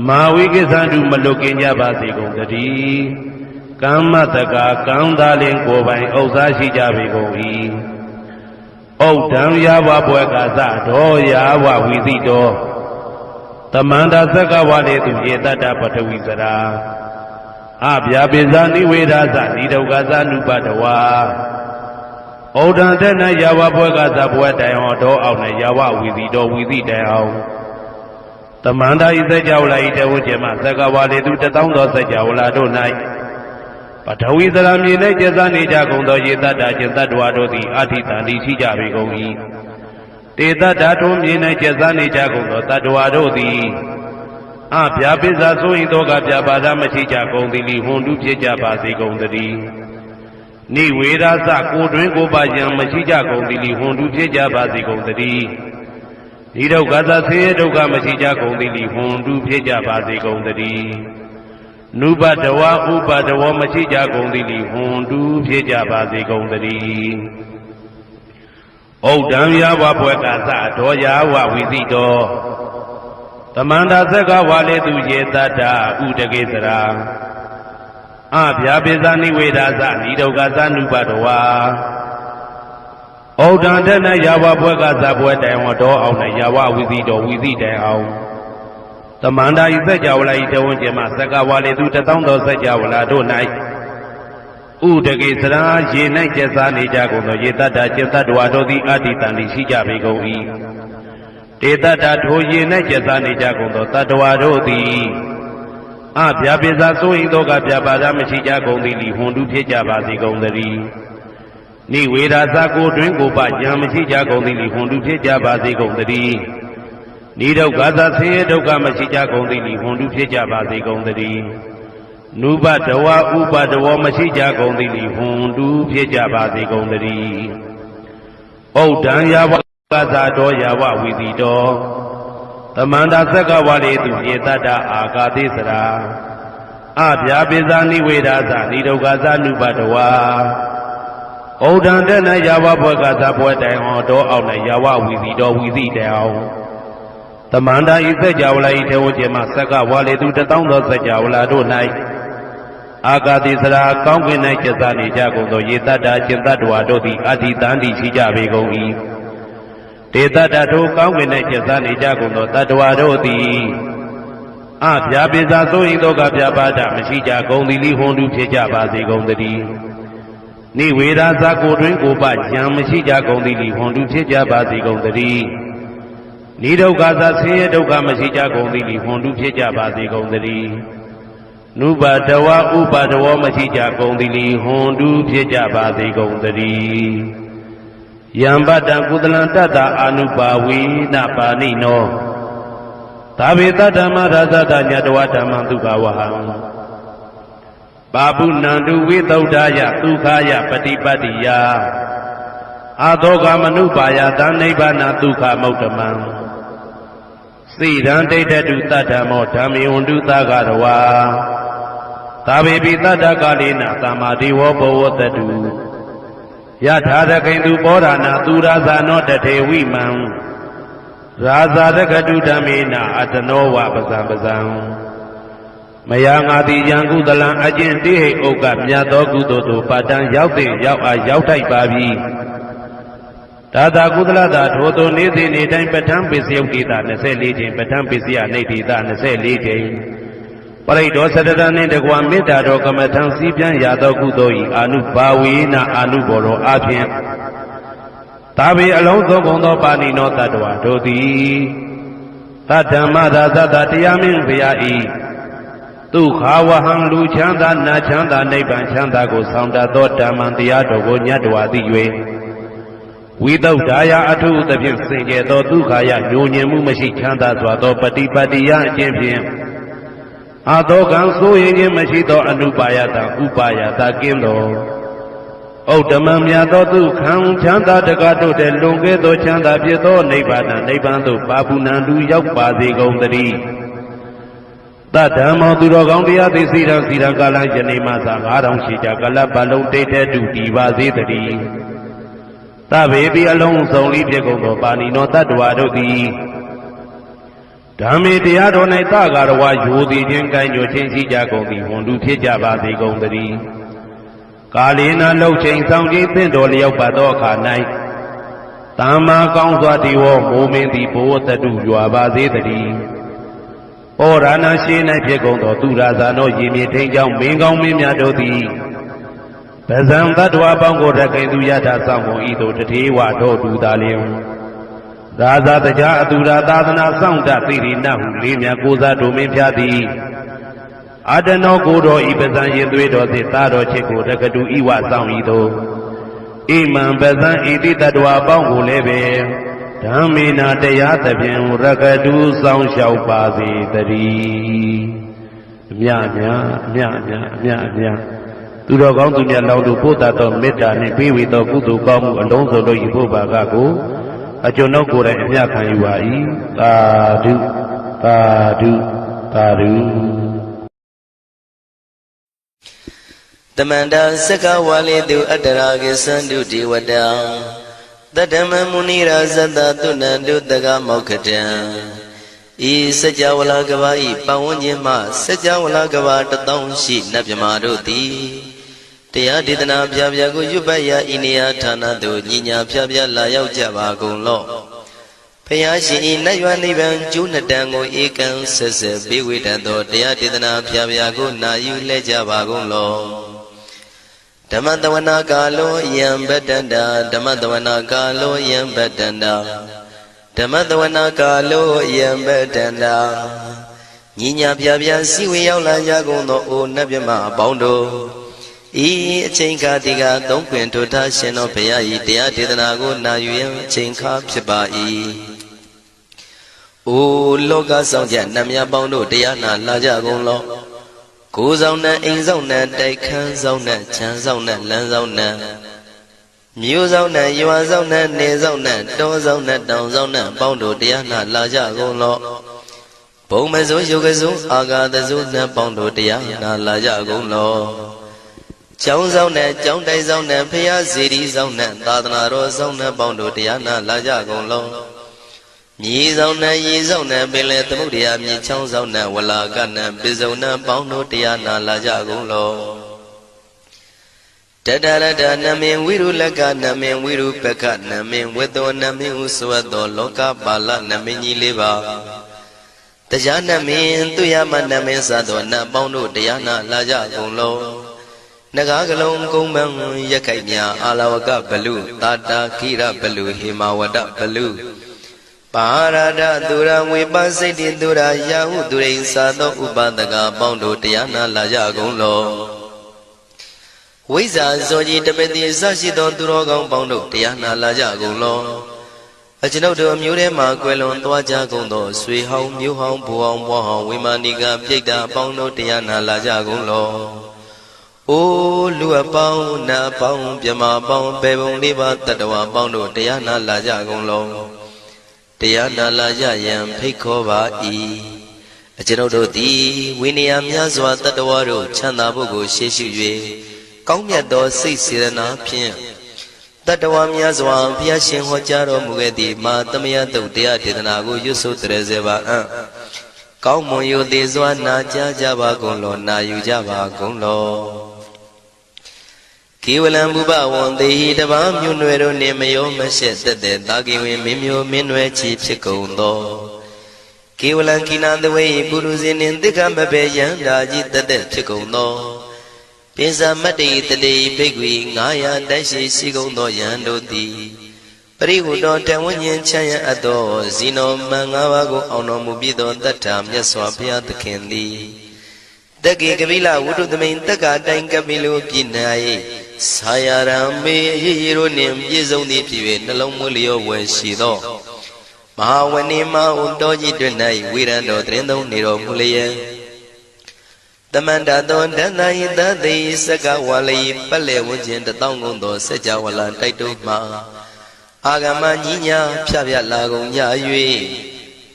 Speaker 1: မာဝိကိသန္တုမလွတ်ကင်းကြပါစေကုန်သတည်းကမ္မတကာကံသာလင်ကိုယ်ပိုင်ဥစ္စာရှိကြပေကုန်၏ဩဒံယာဝဘွယ်ကသဒောယာဝဝီသိတောသမန္တာသက္ကဝါလေသူဧတတ္တပထဝီစရာအဗျာပိဇာနိဝေဒသနိဒုက္ခသနုပတဝါဩဒံတနယာဝဘွယ်ကသဘွယ်တိုင်ဟောတောအောင်နဲ့ယာဝဝီသိတောဝီသိတိုင်အောင်သမန္တာဤစัจ java လာဤတဝုကျေမသက္ကဝါလေသူ1000သောစัจ java လာတို့၌ပထဝီစရာမြေ၌ကျက်စားနေကြကုန်သောယေတတ္တကျင်တ္တဝါတို့သည်အဋ္ဌိတန်တိရှိကြပေကုန်၏တေတ္တထုံးမြေ၌ကျက်စားနေကြကုန်သောတတ္တဝါတို့သည်အဗျာပိဇာဆိုရင်တော့ကဗျာပါဒမရှိကြကုန်သည်လီဟွန်တုဖြစ်ကြပါစေကုန်သတည်းနိဝေရသကိုတွင်ကိုပါယံမရှိကြကုန်သည်လီဟွန်တုဖြစ်ကြပါစေကုန်သတည်းဒီဒုက္ခသဆင်းရဲဒုက္ခမရှိကြကုန်သည်လီဟွန်တုဖြစ်ကြပါစေကုန်သတည်းနုပတဝဥပတဝမရှိကြကုန်သည်လီဟွန်တုဖြစ်ကြပါစေကုန်သတည်းဩဒံယာဝဘွယ်ကသဒောယာဝဝီသိတောသမန္တာသက္ကဝါလေသူယေတတ္တဥဒကေစရာအဗျာပိဇာနိဝေဒသနိဒုက္ခသနုပတဝါဩဒံတနယာဝဘွယ်ကသဘွယ်တိုင်ဟောတောအောင်နဲ့ယာဝဝီသိတောဝီသိတိုင်အောင်သမန္တာဤစัจ java လာဤတဝုကျေမသက္ကဝါလေသူ1000သောစัจ java လာတို့၌ဥဒကေစရာရေ၌ကျက်စားနေကြကုန်သောယေတတ္တကျင်တ္တဝါတို့သည်အဋ္ဌိတန်တိရှိကြပေကုန်၏တေတ္တထိုရေ၌ကျက်စားနေကြကုန်သောတတ္တဝါတို့သည်အဗျာပိဇာဆိုရင်တော့ကဗျာပါဒမရှိကြကုန်သည်လီဟွန်တုဖြစ်ကြပါစေကုန်သတည်းနိဝေဒသကိုတွင်ကိုပဉာဏ်မရှိကြကုန်သည်လီဟွန်တုဖြစ်ကြပါစေကုန်သတည်းနိဒုက္ခသဆင်းရဲဒုက္ခမရှိကြကုန်သည်လီဟွန်တုဖြစ်ကြပါစေကုန်သတည်းနုပတဝဥပတဝမရှိကြကုန်သည်လီဟွန်တုဖြစ်ကြပါစေကုန်သတည်းဩဒံယာဝကသတောယာဝဝီတိတောသမန္တာသက္ကဝါလေသူဧတတ္တအာဂါတိစရာအဗျာပိဇာနိဝေဒသနိဒုက္ခသနုပတဝါဩဒံတနယာဝဘွယ်ကသဘွယ်တိုင်ဟောတောအောင်နဲ့ယာဝဝီတိတောဝီတိတိုင်အောင်သမန္တာဤစัจ java လာဤထေဝကျေမသက္ကဝါလေသူ1000သောစัจ java လာတို့၌အာဂါတိစရာကောင်းကင်၌ကျက်စားနေကြကုန်သောယေတတ္တကျင်တ္တဝါတို့သည်အဋ္ဌိတန်တိရှိကြပေကုန်၏တေတ္တထိုကောင်းကင်၌ကျက်စားနေကြကုန်သောတတ္တဝါတို့သည်အဗျာပိဇာဆိုရင်တော့ကဗျာပါဒမရှိကြကုန်သည်လီဟွန်တုဖြစ်ကြပါစေကုန်သတည်းနိဝေဒသကိုတွင်ကိုပဉာဏ်မရှိကြကုန်သည်လီဟွန်တုဖြစ်ကြပါစေကုန်သတည်းနိဒုက္ခသဆင်းရဲဒုက္ခမရှိကြကုန်သည်လီဟွန်တုဖြစ်ကြပါစေကုန်သတည်းနုပတဝဥပတဝမရှိကြကုန်သည်လီဟွန်တုဖြစ်ကြပါစေကုန်သတည်းယံပတ္တကုသလံတတ္တအာနုပါဝေနပါဏိနောသာဝေတဓမ္မရာဇတညတဝဓမ္မဒုက္ခဝဟံပါပုဏ္ဏတုဝိသုဒ္ဓယဒုက္ခယပฏิပတ္တိယအာသောကမနုပါယသနိဗ္ဗာနဒုက္ခမௌတ္တမံသိရန်ဒိဋ္ဌတုတတ္တမောဓမ္မေဝန္တုသဂရဝါသာဝေပိတတ္တကာလေနသမ္မာဒေဝဘဝတတုယထာရခိန္တုပောဓာနာသူရာဇာနောတထေဝိမံရာဇာရကတုဓမ္မေနအတနောဝပဇံပဇံမယာငါတိယံကုသလံအကျင့်တိဟိဥက္ကမြတ်သောကုသိုလ်တို့ပါတံရောက်တဲ့ရောက်အားရောက်ထိုက်ပါပြီဒါသာကုသလတာထိုသို့နေ့စဉ်နေ့တိုင်းပဋ္ဌာန်းပစ္စယုတ်တိတာ24ချိန်ပဋ္ဌာန်းပစ္စယနေတိတာ24ချိန်ပရိဒောသတ္တရနှင့်တကွာမေတ္တာတော်ကမ္မထံစည်းပြန်ရသောကုသိုလ်ဤအာနုဘာဝေနအာနုဘောရောအဖြင့်သာဝေအလုံးစုံကုန်သောပါဏိနောတတ္တဝါတို့သည်သတ္တမသာသတ္တတရားမင်းဘုရားဤဒုက္ခဝဟံလူချမ်းသာနာချမ်းသာနိဗ္ဗာန်ချမ်းသာကိုဆောင်တတ်သောဓမ္မံတရားတော်ကိုညတ်တော်သိ၍ဝိသုဒ္ဓါယအထုသဖြင့်စင်ကြယ်သောဒုက္ခယညှို့ညင်မှုမရှိချမ်းသာစွာသောပฏิပတ္တိယအခြင်းဖြင့်အာသောကံဆိုရင်ခြင်းမရှိသောအနုပါယတဥပါယတကင်းသောဩတ္တမမြတ်သောဒုက္ခံချမ်းသာတကားတို့တဲ့လွန်ကဲသောချမ်းသာဖြစ်သောနိဗ္ဗာန်နိဗ္ဗာန်သို့ပါပုဏ္ဏတုရောက်ပါစေကုန်သတည်း တဓမ္မောသူတော်ကောင်းတရားသိစီရန်ကာလယနေ့မှသာ9000ရှိကြကလပ်ပလုံးတိတ်တဲ့တူတည်ပါစေတည်းသဗ္ဗေပိအလုံးစုံလေးဖြစ်ကုန်သောပါဏိနောတတ္တဝါတို့သည်ဓမ္မေတရားတော်၌သကာရဝယူသည်ချင်းကိုင်းညွချင်းရှိကြကုန်သည်ဝန်တုဖြစ်ကြပါစေကုန်တည်းကာလေနာလှုပ်ချိန်ဆောင်ကြည်သင့်တော်လျောက်ပါသောအခါ၌သမ္မာကောင်းစွာတည်ဝမိုးမင်းသည်ဘိုးတတုရွာပါစေတည်းဩရဏရှိ၌ဖြစ်ကုန်သောသူရာဇာတို့ရေမြေထိန်ကြောင့်မင်းကောင်းမင်းများတို့သည်ပဇံတတ္တဝါပေါင်းကိုရခိုင်သူရထဆောင်ကုန်ဤသို့တထေဝတို့တူသာလျင်ရာဇာတရားအသူရာသာသနာဆောင်တသိရိနဟုလေးမြတ်ကိုစားတို့မင်းဖြာသည်အတနောကိုတော်ဤပဇံရင်သွေးတော်သည့်သာတော်ချစ်ကိုတကတူဤဝဆောင်ဤသို့ဣမံပဇံဤတိတတ္တဝါပေါင်းကိုလည်းပဲဓမ္မေနာတရားသဖြင့်ရကတူဆောင်လျှောက်ပါစေတည်းအမြသူတော်ကောင်းသူမြတ်လောင်းတို့ပို့တတ်သောမေတ္တာနှင့်ပေးဝေသောကုသိုလ်ကောင်းမှုအလုံးစုံတို့ဤဖို့ပါကကိုအကျွန်ုပ်ကိုယ်တိုင်အမြခံယူပါ၏သာဓုသာဓုသာဓု
Speaker 2: တမန္တာစကဝါလေတုအတ္တရာကိသန္တုဒေဝတာတတ္တမမုနိရာဇတသုဏန္တုတကမောက္ခတံဤစัจ java လာကဘာဤပတ်ဝန်းကျင်မှစัจ java လာကဘာ1000ရှိနတ်မြမာတို့သည်တရားဒေသနာပြပြကိုရွတ်ပတ်ရာဤနေရာဌာနသို့ညီညာပြပြလာရောက်ကြပါကုန်လော့ဖယားရှင်ဤနတ်ရွာနိဗ္ဗာန်ကျိုးနှစ်တန်ကိုဧကံဆက်ဆက်ပေးဝေတတ်သောတရားဒေသနာပြပြကိုနာယူလဲကြပါကုန်လော့ဓမ္မတဝနာကာလောယံဗတ္တန္တာဓမ္မတဝနာကာလောယံဗတ္တန္တာဓမ္မတဝနာကာလောယံဗတ္တန္တာညီညာပြပြစီဝေရောက်လာကြကုန်သောအိုနတ်မြမအပေါင်းတို့ဤအချိန်ခါတိကသုံးခွင်ထိုထားရှင်တော်ဘုရားဤတရားဒေသနာကိုနာယူရန်အချိန်ခါဖြစ်ပါ၏အိုလောကဆောင်ကြနတ်မြပေါင်းတို့တရားနာလာကြကုန်လောကိုယ်ဆောင်နဲ့အိမ်ဆောင်နဲ့တိုက်ခန်းဆောင်နဲ့ခြံဆောင်နဲ့လမ်းဆောင်နဲ့မြို့ဆောင်နဲ့ရွာဆောင်နဲ့နေဆောင်နဲ့တောဆောင်နဲ့တောင်ဆောင်နဲ့ပေါင်းတို့တရားနာလာကြကုန်လောဘုံမစိုးယုတ်ကစိုးအာဂါသစိုးနဲ့ပေါင်းတို့တရားနာလာကြကုန်လောကျောင်းဆောင်နဲ့ကျောင်းတိုက်ဆောင်နဲ့ဖျားစီရီဆောင်နဲ့သာသနာတော်ဆောင်နဲ့ပေါင်းတို့တရားနာလာကြကုန်လောမြေဆောင်နဲ့ရေဆောင်နဲ့ပင်လယ်သမုဒ္ဒရာမြေချောင်းဆောင်နဲ့ဝလာကနဲ့ပိစုံနဲ့ပေါင်းတို့တရားနာလာကြကုန်လောတတရတနမင်ဝိရုလကနမင်ဝိရုပကနမင်ဝေသောနမင်ဟုဆိုသောလောကပါဠနမင်ကြီးလေးပါတရားနမင်သူရမနမင်စသောနတ်ပေါင်းတို့တရားနာလာကြကုန်လောနဂါကလုံးကုံပံရခိုင်မြအာလဝကဘလူတာတာခိရဘလူဟေမဝဒဘလူပါရဒသူရဝေပစိတ်တိသူရယာဟုသူရိသာသောဥပဒကပေါင်းတို့တရားနာလာကြကုန်လောဝိဇ္ဇာဇောကြီးတပတိစရှိသောသူတော်ကောင်းပေါင်းတို့တရားနာလာကြကုန်လောအကျွန်ုပ်တို့မျိုးထဲမှာကွယ်လွန်သွားကြကုန်သောဆွေဟောင်းမျိုးဟောင်းဘိုးဟောင်းဘွားဟောင်းဝိမာနိကပြိတ္တာပေါင်းတို့တရားနာလာကြကုန်လောအိုလူအပေါင်းနတ်ပေါင်းမြမပေါင်းပေပုံလေးပါတတဝါပေါင်းတို့တရားနာလာကြကုန်လောတရားနာလာကြရန်ဖိတ်ခေါ်ပါ၏အကျွန်ုပ်တို့သည်ဝိနည်းများစွာတတဝါတို့ချမ်းသာဖို့ကိုရှေ့ရှု၍ကောင်းမြတ်သောစိတ်စေတနာဖြင့်တတဝါများစွာဘုရားရှင်ဟောကြားတော်မူခဲ့သည့်မာသမယတုတ်တရားဒေသနာကိုရွတ်ဆိုတရစေပါအံ့ကောင်းမွန်ရိုသေစွာနာကြားကြပါကုန်လောနာယူကြပါကုန်လောကေဝလံဘုဘဝံတေဟိတဘာမြွနွယ်တို့နှင့်မယောမရှက်သက်သက်တာကေဝင်မင်းမျိုးမင်းနွယ်ချီဖြစ်ကုန်သောကေဝလံကိနာတဝေပုရုဇဉ်နှင့်တိက္ခမဘေယံဓာကြီးသက်သက်ဖြစ်ကုန်သောပိစမတ္တိတတိဘိက္ခွေ900တိုက်ရှိရှိကုန်သောယံတို့သည်ပရိဟုတောတဝဉ္ဉ္ချမ်းရအပ်သောဇီနောမံ5ပါးကိုအောင်တော်မူပြီးသောတတ္ထာမြတ်စွာဘုရားသခင်သည်တက္ကေကပိလဝုဒ္ဓသမိန်တက္ကတိုင်ကပိလုပြည်၌ဆာယရံမေရေရိုနှင့်ပြည့်စုံသည်ဖြစ်၍နှလုံးမွေးလျောဝယ်ရှိသောမဟာဝဏိမဟုတောကြီးတွင်၌ဝိရံတော်တရင်သုံးနေတော်မူလျက်တမန္တသောဒန္တယိတသိစကဝါလိပတ်လေဝခြင်း1000ကုန်သောစัจ java လာတိုက်တို့မှာအာဂမညီညာဖြပြလာကုန်ကြ၍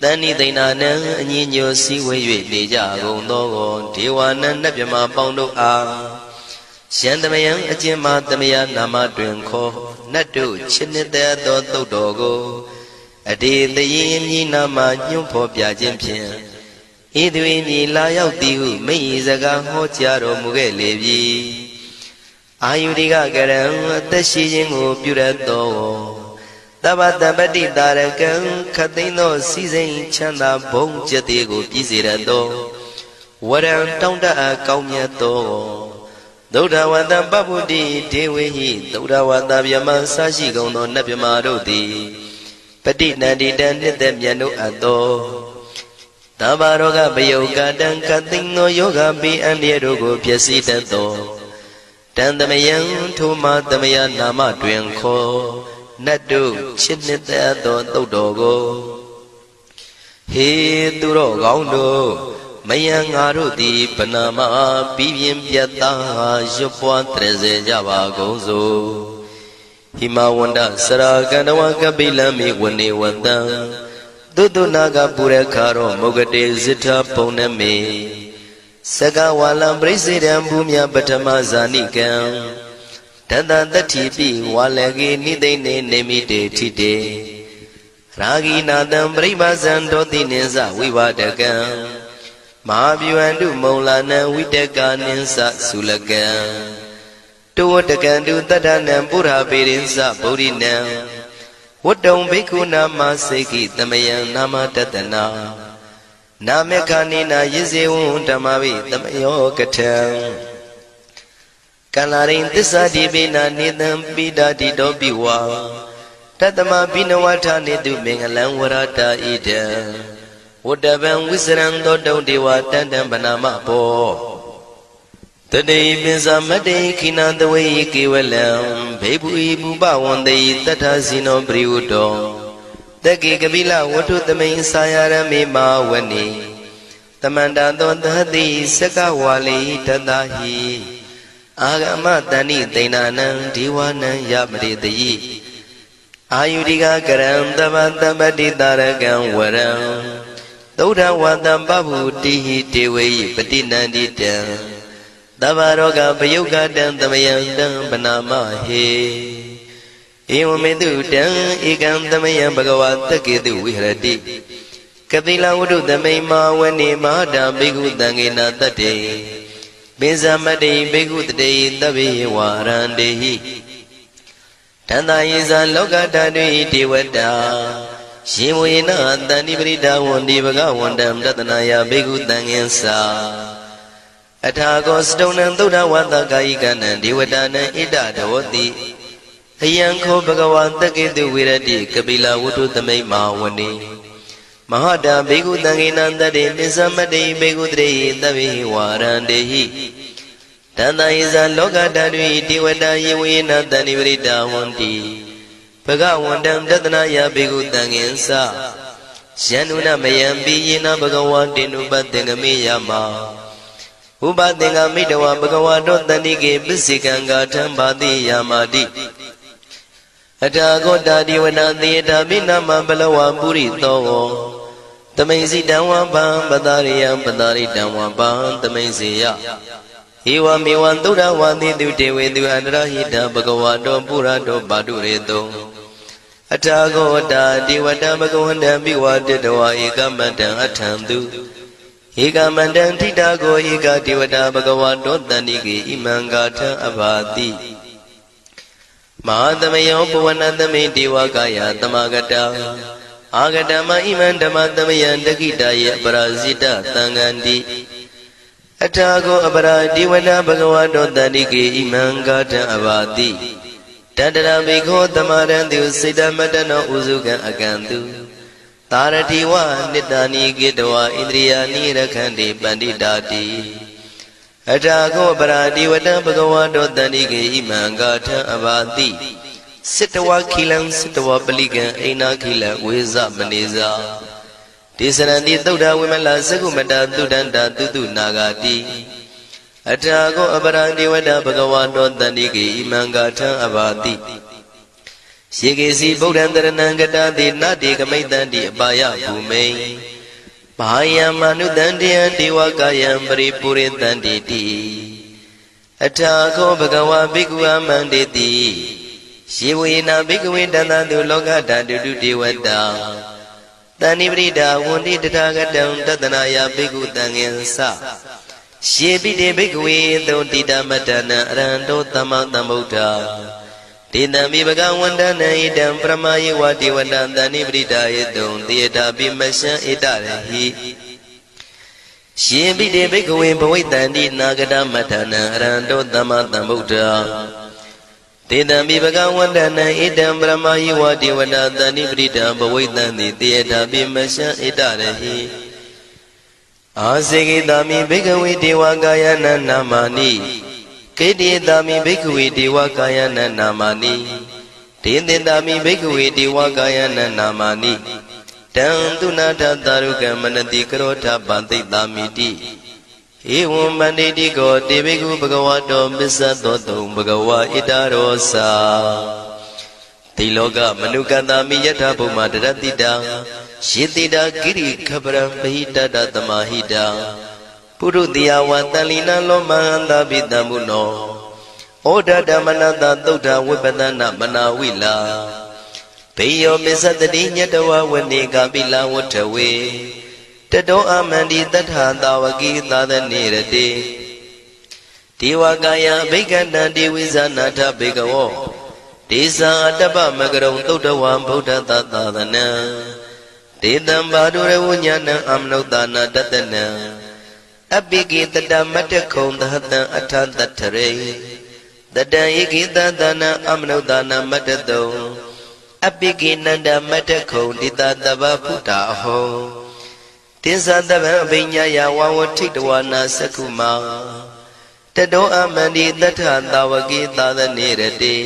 Speaker 2: တ တဏိသိဏနံအညီညွတ်စည်းဝေး၍နေကြကုန်သောဒေဝနံနတ်မြမပေါင်းတို့အားရှန္တမယံအကျဉ်မသမယနာမတွင်ခေါ်နတ်တို့ချစ်နှစ်သက်သောသုတ်တော်ကိုအတေတရင်မြည်နာမညွှန်းဖော်ပြခြင်းဖြင့်ဤသူ၏မြည်လာရောက်သည်ဟုမိ၏စကားဟောကြားတော်မူခဲ့လေပြီအာယုရိကကရံအသက်ရှိခြင်းကိုပြုရသောသဗ္ဗတပတိတာရကံခတ်သိမ်းသောစီစိန်ချမ်းသာဘုံကျက်သေးကိုပြည့်စေရသောဝရံတောင်းတအပ်ကောင်းမြတ်သောသုဒ္ဓဝတ္တပပုတ္တိဒေဝေဟိသုဒ္ဓဝတ္တဗျမဆရှိကုန်သောနတ်ဗျမတို့သည်ပဋိနန္ဒီတံနှစ်သက်မြတ်တို့အပ်သောသဗ္ဗရောဂပယုတ်ကတံကတ်သိမ်းသောယောဂပိအန္တရာတို့ကိုပျက်စီးတတ်သောတံသမယံထိုမသမယနာမတွင်ခေါ်နတ်တို့ချစ်နှစ်သက်သောသုတ်တော်ကိုဟေသူတော်ကောင်းတို့မယံငါတို့သည်ဗနာမပြီးပြင်းပြတ်သားရွတ်ပွားတရစေကြပါကုန်စို့ဟိမဝန္ဒစရာကန္တဝကပိလမိဝနေဝတံသုတုနာကပုရခါရောမုဂတေဇိထပုံနမေစကဝါလံပရိစေတံဘူမြပထမဇာနိကံတတတတိပိဝါလကေနိသိနေနေမိတေထိတေရာဂိနာတံပရိပါဇံတောတိနိသဝိဝဒကံမဟာဗျူဟန္တုမုံလာနံဝိတကနိသသုလကံတောဝတကံတုတတ္ထနံပုရပေရိသဗုဒ္ဓိနံဝတ္တုံဘိက္ခုနာမစေကိသမယံနာမတတနာနာမေခာနိနာယဇေဝံဓမ္မဝိသမယောကထံကလရိန်သစ္စာတိပိနာနေတံပိဒာတိတောပိဝါတတမပိနဝထာနေတုမင်္ဂလံဝရတာဣဒံဝတ္တဗံဝိစရံသောတုံဒေဝတန္တံဗနာမဘောတတိပိစမတေခိနသဝေကေဝလံဘေဘူဤဘူပဝန္တေတတ္ထဇိနောပရိဝတ္တောတက္ကိကပိလဝတ္ထုသမိန်ဆာယရမေမာဝနိတမန္တသောသတိစကဝါလိတတဟိအာဂမတဏိသိဏနံဒီဝနံယမရိတယိအာယုရိကကရံသဗ္ဗတပတိတာရကံဝရံသုဒ္ဓဝတ္တပပုတိဟိတေဝေယပတိနန္တိတံသဗ္ဗရောဂပယုတ်ကတံသမယံတံဗနာမဟေဧဝမေတုတံဧကံသမယံဘဂဝါတကေတုဝိဟရတိကပိလဝတ္ထုသမိန်မာဝနေမဟာတံဘိက္ခုတံဃေနတတ္တေပိဇမတေဘိက္ခုတတေသဗ္ဗေဝါရန္တေဟိတန္တယေဇာလောကဓာတုဣဒေဝတာယေဝေနတန္တိပရိဒါဝန္တိဘဂဝန္တံတတနာယဘိက္ခုတံဃင်္စာအထာကောစတုံနံသုဒ္ဓဝတ္တကာယိကနံဒေဝတာနံဣဒဒဝတိအယံခောဘဂဝါတကေတုဝိရတိကပိလဝတ္ထုသမိန်မာဝနေမဟာတာဘေကုတံဃေနံတတေနိသမတေဘေကုတရေသဗ္ဗေဝါရန္တေဟိတန္တယေဇာလောကဓာတုဒေဝတာယေဝေနတန္တိပရိဒါဝန္တိဘဂဝန္တံတတနာယဘေကုတံဃင်္စာယန္နုနမယံပိယေနဘဂဝါတေနုပတေငမေယမဥပသင်္ကမိတဝဘဂဝါတောတန္တိကေပစ္စေကံဂါထံဘာတိယာမာတိအထာဂောတာဒီဝနာသေတာမိနာမဘလဝပုရိသောသမိန်စီတံဝပံပတာရိယံပတာရိတံဝပံသမိန်စေယဧဝမေဝံသုဒ္ဓဝါတိတုတေဝေတုအန္တရဟိတဘဂဝါတောပုရတောပါတုရေတောအထာဂောတာဒီဝတံဘဂဝန္တံပိဝါတတဝါဧကမတံအထံတုဧကမတံထိတာကိုဧကဒေဝတာဘဂဝါတောတန္တိကေဣမံဂါထံအဘာတိမဟာသမယောပဝနသမိဒေဝကာယသမဂတံအာဂတမဣမံဓမ္မသမယံတခိတယေအပရာဇိတသံဃန္တိအထာကိုအပရာဒေဝတာဘဂဝါတောတန္တိကေဣမံဂါထံအဘာတိတတရဘိခောသမရံတုစေတမတနောဥစုကံအကံတုသာရတိဝနိတ္တာနိကေတဝဣန္ဒြိယာနိရခန္တိပန္တိတာတိအထာခောပရာဒီဝတံဘဂဝါတောတန္တိကေဣမံဂါထံအဘာတိစိတဝခိလံစိတဝပလိကံအိနာခိလံဝေဇမနေဇာဒေသရန္တိသုဒ္ဓဝိမလသကုမတသုဒ္ဓန္တာတုတုနာဂာတိအထာခောအပရာဒီဝတံဘဂဝါတောတန္တိကေဣမံဂါထံအဘာတိ ရေကေစီဗုဒ္ဓံတရဏံကတာတိနတေကမိတ္တံတိအပါယဘူမိဘာယံမနုတံတယံဒေဝကာယံပရိပုရိတံတိတိအထာခောဘဂဝါဘိက္ခုအမန္တေတိယေဝေနာဘိက္ခဝေတန္တတုလောကဓာတုတုဒေဝတာတဏိပရိဒါဝန္တိတထာဂတံတတနာယဘိက္ခုတံငင်္စရှေပိတေဘိက္ခဝေသုတိတမတ္တနံအရဟံတောသမ္မာသမ္ဗုဒ္ဓဒေတံမိဘဂဝန္တနံဣတံပရမယေဝဒေဝတံတဏိပရိဒါယေတုံတေတာပိမရှံဣတရဟိရှေပိတေဘိက္ခဝေဘဝိတံတိနာဂတမတ္တနံအရဟံတောသမ္မာသမ္ဗုဒ္ဓတေတံမိဘဂဝန္တနံဣတံပရမယေဝဒေဝတံတဏိပရိဒါဘဝိတံတိတေတာပိမရှံဣတရဟိအာစေကိတာမိဘိက္ခဝေဒေဝကာယနံနာမာနိကေတိတာမိဘိက္ခဝေဒေဝကာယနံနာမာနိဒေသင်တာမိဘိက္ခဝေဒေဝကာယနံနာမာနိတံသူနာထတာရုကံမနတိကရောထပန္တိတာမိတိဧဝံမန္တိတိကောတေဘိက္ခုဘဂဝတောပစ္စသောတုံဘဂဝါဣတရောစာတိလောကမနုကတမိယထာဘုမတရတိတံယေတိတာကိရိခပရံပဟိတတသမာဟိတံပုရုတိယဝတန်လီနလောမဟန္တာပိတံမုနောဩဒဓမ္မနတသုဒ္ဓဝိပဒနာမနာဝိလာဘေယောမစ္စတတိညတဝဝနေကပိလဝထဝေတတောအမန္တိတထသာဝကိသာသနေရတိဒေဝကာယဘိက္ခဏံဒေဝိဇာနာထဘေကဝောဒေဇာတပ္ပမကရုံသုဒ္ဓဝံဗုဒ္ဓသာသနံဒေတံဘာဒုရဝဉာဏံအမနုဿာနာတတနံအပိကိတတမတ္တခုံသဟတံအထတထရေတတံဧကိတသနာအမနုဿာနာမတ္တတုံအပိကိနန္ဒမတ္တခုံတိတတဗ္ဗဖုတာဟောတိသတဗံအပိညာယဝဝထိတဝနာသကုမာတတောအမန္တိတထသာဝကိသာသနေရတိ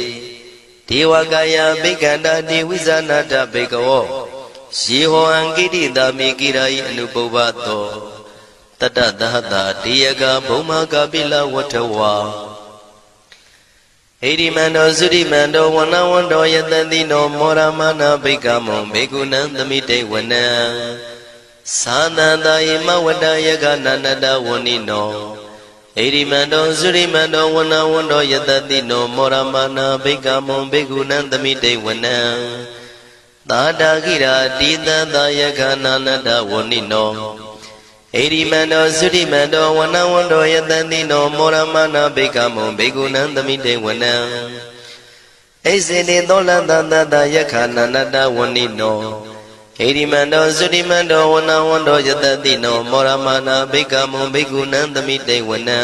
Speaker 2: ဒေဝကာယဘိက္ခန္တာတိဝိဇာနာတဘေကဝောယေဟောအံကိတိတာမိကိရာယအနုပုဗ္ဗသောတတသဟတာတေယကဘုံမကပိလဝထဝါဣရိမန္တောသုရိမန္တောဝနဝန္တောယတတိနောမောရမနာဘိက္ခမောဘေကုဏံသမိတေဝနံသာသန္တာယမဝတ္တယကနန္တဝဏိနောဣရိမန္တောသုရိမန္တောဝနဝန္တောယတတိနောမောရမနာဘိက္ခမောဘေကုဏံသမိတေဝနံသာတာခိရာတိတံသာယကနန္တဝဏိနောဣရိမန္တောသုရိမန္တောဝနဝန္တောယတတိနောမောရမနာဘိက္ခမောဘေကုဏံသမိတေဝနံဣစေတိသောလတတတယခနန္တဝဏိနောဣရိမန္တောသုရိမန္တောဝနဝန္တောယတတိနောမောရမနာဘိက္ခမောဘေကုဏံသမိတေဝနံ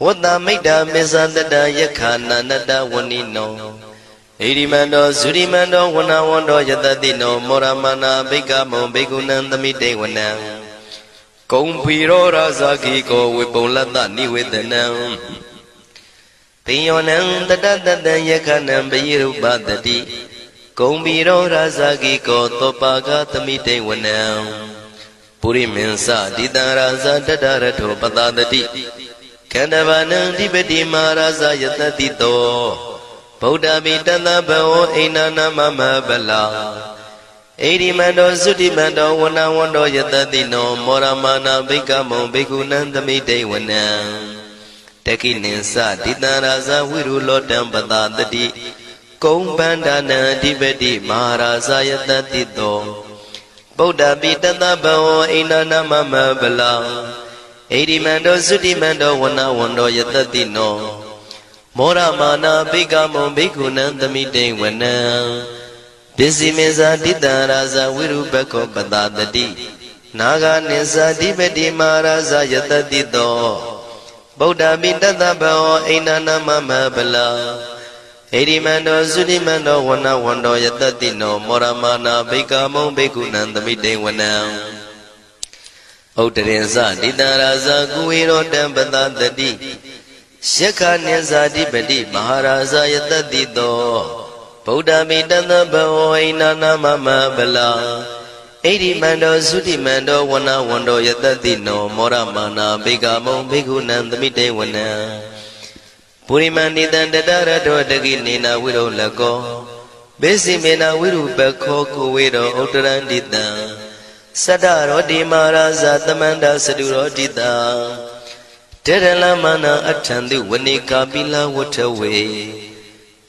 Speaker 2: ဝတ္တမိတ္တမေဇတတယခနန္တဝဏိနောဣရိမန္တောသုရိမန္တောဝနဝန္တောယတတိနောမောရမနာဘိက္ခမောဘေကုဏံသမိတေဝနံကုံဖီရောရာဇာခိကောဝေပုံလတ္တနိဝေဒနံပိယောနံတတတတံယခနံပိရုပတတိကုံဖီရောရာဇာခိကောသောပါကသမိတေဝနံပုရိမင်းစတိတံရာဇာတတရထောပတတတိခန္ဓဗာနံဓိပတိမာရာဇာယတတိတောဗုဒ္ဓပိတသဗ္ဗောအိနာနာမမဗလာဣရိမန္တောသုတိမန္တောဝနဝန္တောယတတိနောမောရမနာဘိက္ခမောဘိက္ခုနံသမိတေဝနံတခိနိသတိတံရာဇဝိရုလောတံပတတတိကုံပန္ဒနာအဓိပတိမဟာရာဇယတတိတောဗုဒ္ဓပိတသဗ္ဗောအိနာနာမမဗလာဣရိမန္တောသုတိမန္တောဝနဝန္တောယတတိနောမောရမနာဘိက္ခမောဘိက္ခုနံသမိတေဝနံပစ္စည်းမေဇာတိတံရာဇဝိရုပခောပတတတိနာဂနိသတိပတိမဟာရာဇယတတိတောဗုဒ္ဓပိတသဗ္ဗောအိနာနာမမဗလာဣရိမန္တောသုတိမန္တောဝနဝန္တောယတတိနောမောရမနာဘိက္ခမောဘိက္ခုနံသမိတေဝနံဥတ္တရင်စတိတံရာဇကုဝေရောတံပတတတိယက္ခနိသတိပတိမဟာရာဇယတတိတောဗုဒ္ဓမိတသဗ္ဗောအိနာနာမမဗလာဣရိမန္တောသုတိမန္တောဝနဝန္တောယတတိနောမောရမနာဘိက္ခမောဘိက္ခုနံသမိတေဝနံပုရိမန္တိတံတတရတောတကိနေနာဝိရုလကော Besi mena wiru bekho kuwero utrandita Sada roti maraza tamanda sadu rotita Terala mana athandu wanika bila watawe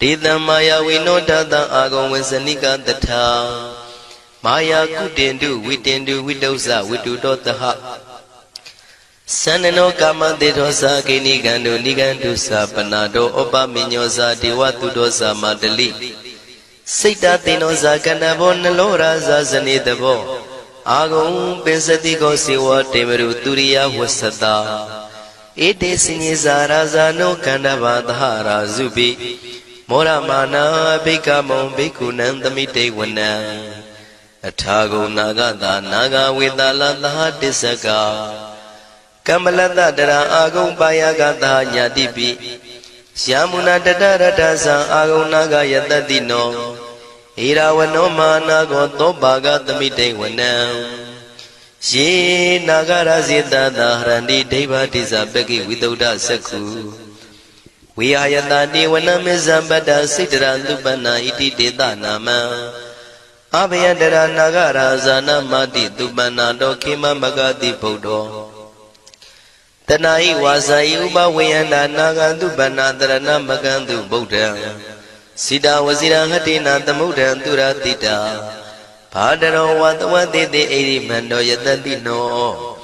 Speaker 2: Dita maya winodata agong wensanika tatha Maya kutendu witendu widosa widudotaha Sanano kamante dosa kinigandu nigandusa panado opa minyosa diwatudosa madali Sita tinosa kanabo nalora zazanitabo Agong pensatiko siwa temeru turiya wasata Ete sinyisa raza no kandava dhara zubi Mora mana bika mom biku nandamite wana Athago nagata naga vedala daha disaka Kamalata dara agong payagata nyadipi Syamuna dadarata agong naga yatadino Irawano mana goto baga tamite wana Ye nagara zita dahrandi devati sabaki vidauda sakhu Vihayata devana mizambada siddharantupana iti deta nama Abhyantara nagara zana mati tupana dokima magati bodho Tanai wasai ubavayanda nagantupana dharana magantu bodha Sida wasira hatina tamudhan turatita Padaro watawatite eri mando yatadino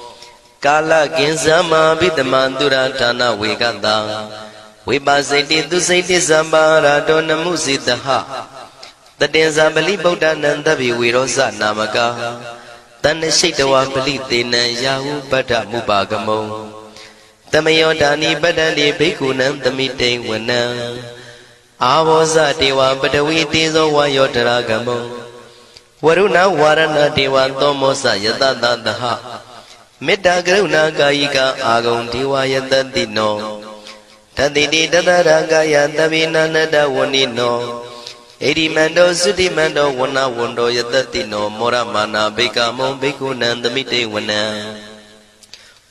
Speaker 2: Kala kinsama vidamandura tana vegata Vipasiti tusiti sambara dona musitaha Tatensa bali bodha nandavi virosa namaka Tana shaitawa bali tena yahu bada mubagamo Tamayo dani badani bhikunam tamite wana Avosa dewa badawi tezo vayotara gamo Varuna varana dewa tomosa yatata daha Metta karuna kayika agong dewa yatadino Taditi tataragaya tabina nada wanino Edi mando sudi mando wana wando yatadino Mora mana beka mom beku nandamite wana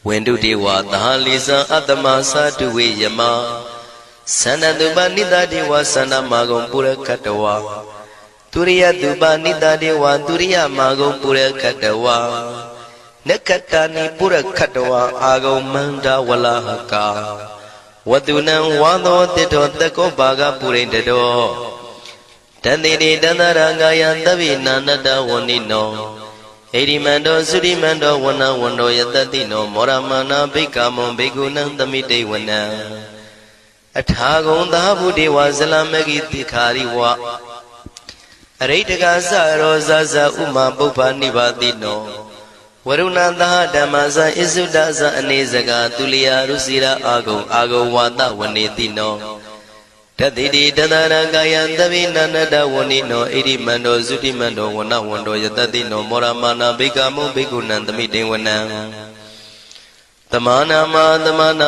Speaker 2: Wendu dewa taha lisa atama saduwe yama Sanaduba nida dewa sana magong pura katawa Turiya duba nida dewa turiya magong pura katawa Nekatani pura katawa agong manda walahaka Wadunang wado tito tako baga purin dedo Tandini dandarangaya tabi nanada wanino Erimando surimando wana wando yatadino Moramana bekamon begunang tamite wana Athagon dahabu dewa salamagi tikhari wa Aritaka sarosa sa uma bhupa nivadino Varuna daha dhamasa isudasa anesaka tuliya rusira agong wata wanetino Tadidi tadaragaya tabina nada wanino Erimando surimando wana wando yatadino Moramana bekamu bekunan tamite wana Tamana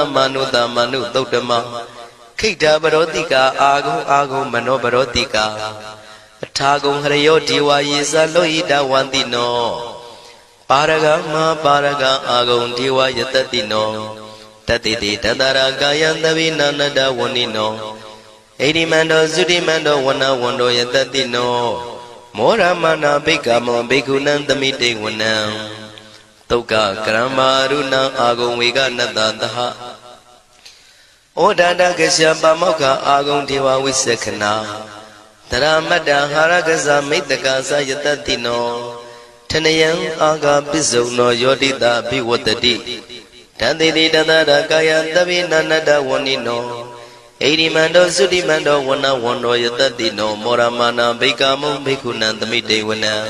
Speaker 2: manuta manu tautama Kita barotika agong mano barotika Athagong harayo diwa yisa lohita wantino Paraga ma paraga agong diwa yatadino Tatiti tadaragaya tabina nada wanino Erimando sudimando wana wando yatadino Mora mana bekamo bekunan tamite wana Toka karama runa agong vega natataha Odada kasya pamoka agong dewa visakhana Dharamada haragasa mittakasa yatadino Tanayang aga pisauno yodita bhivatati Tanditi tadaragaya tabina nada wanino Erimando sudimando wana wando yatadino Moramana bekamo bekunan tamite wana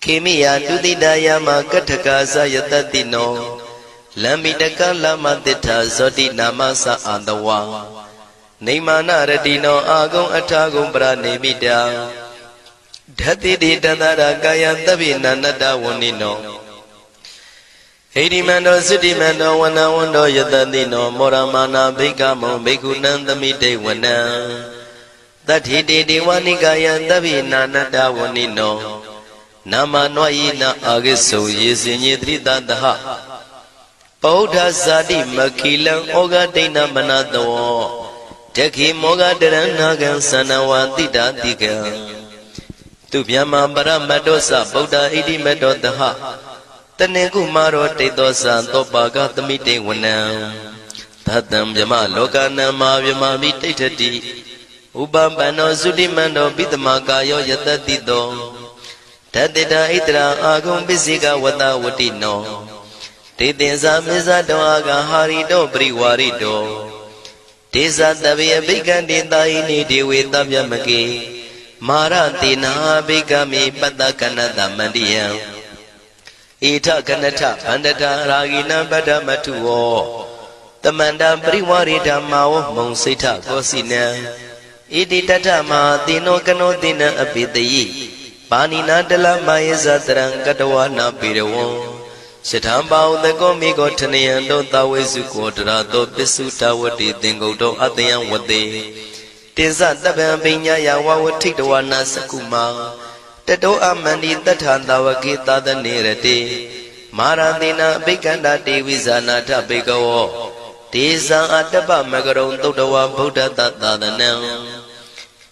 Speaker 2: Kemiya dudidaya ma kathakasa yatadino Lambitaka lama titha zoti namasa andawa Neimana radino agong athagong pranemita Dhatiti tadaragaya tabina nada wanino Erimando sudimando wana wando yatadino Moramana bekamo bekunan tamite wana Tathiti dewanikaya tabina nada wanino Nama noyina agiso yesinye trita daha Paudha sadi makilang oga dina manatawo Teki moga deranagan sanawati datiga Tu Vyama Paramadosa Buddha Idi Medodaha Taneku Maro Tedosa Topaga Tamite Wanam Tatam Vyama Lokana Ma Vyama Vitati Ubambano Sudimando Bitamakayo Yatatido Tatita Itra Agum Bisiga Wata Watino Titinsa Misa Doaga Harido Priwarido Tesa Tavia Bigandita Ini Dewi Tavyamaki Maratina Bigami Patakanata Mandiya Ita Kanata Pandata Ragina Badamatuo Tamanda Priwarita Mao Monsita Kosina Iti Tata Ma Tino Kanotina Apitayi Panina Dela Maisa Tarangkatawana Pirawo Sitambao the Gomigo Taniando Tawesu Quadrado Pisuta Wati Dingodo Atayan Wade Tisa Tababinya Yawa would take the one Sakuma Tato Amandi Tatanda Wakita the Nerate Maradina Biganda Devisana Tabigo Tisa Ataba Magaron Todawa Buddha Tata the Nam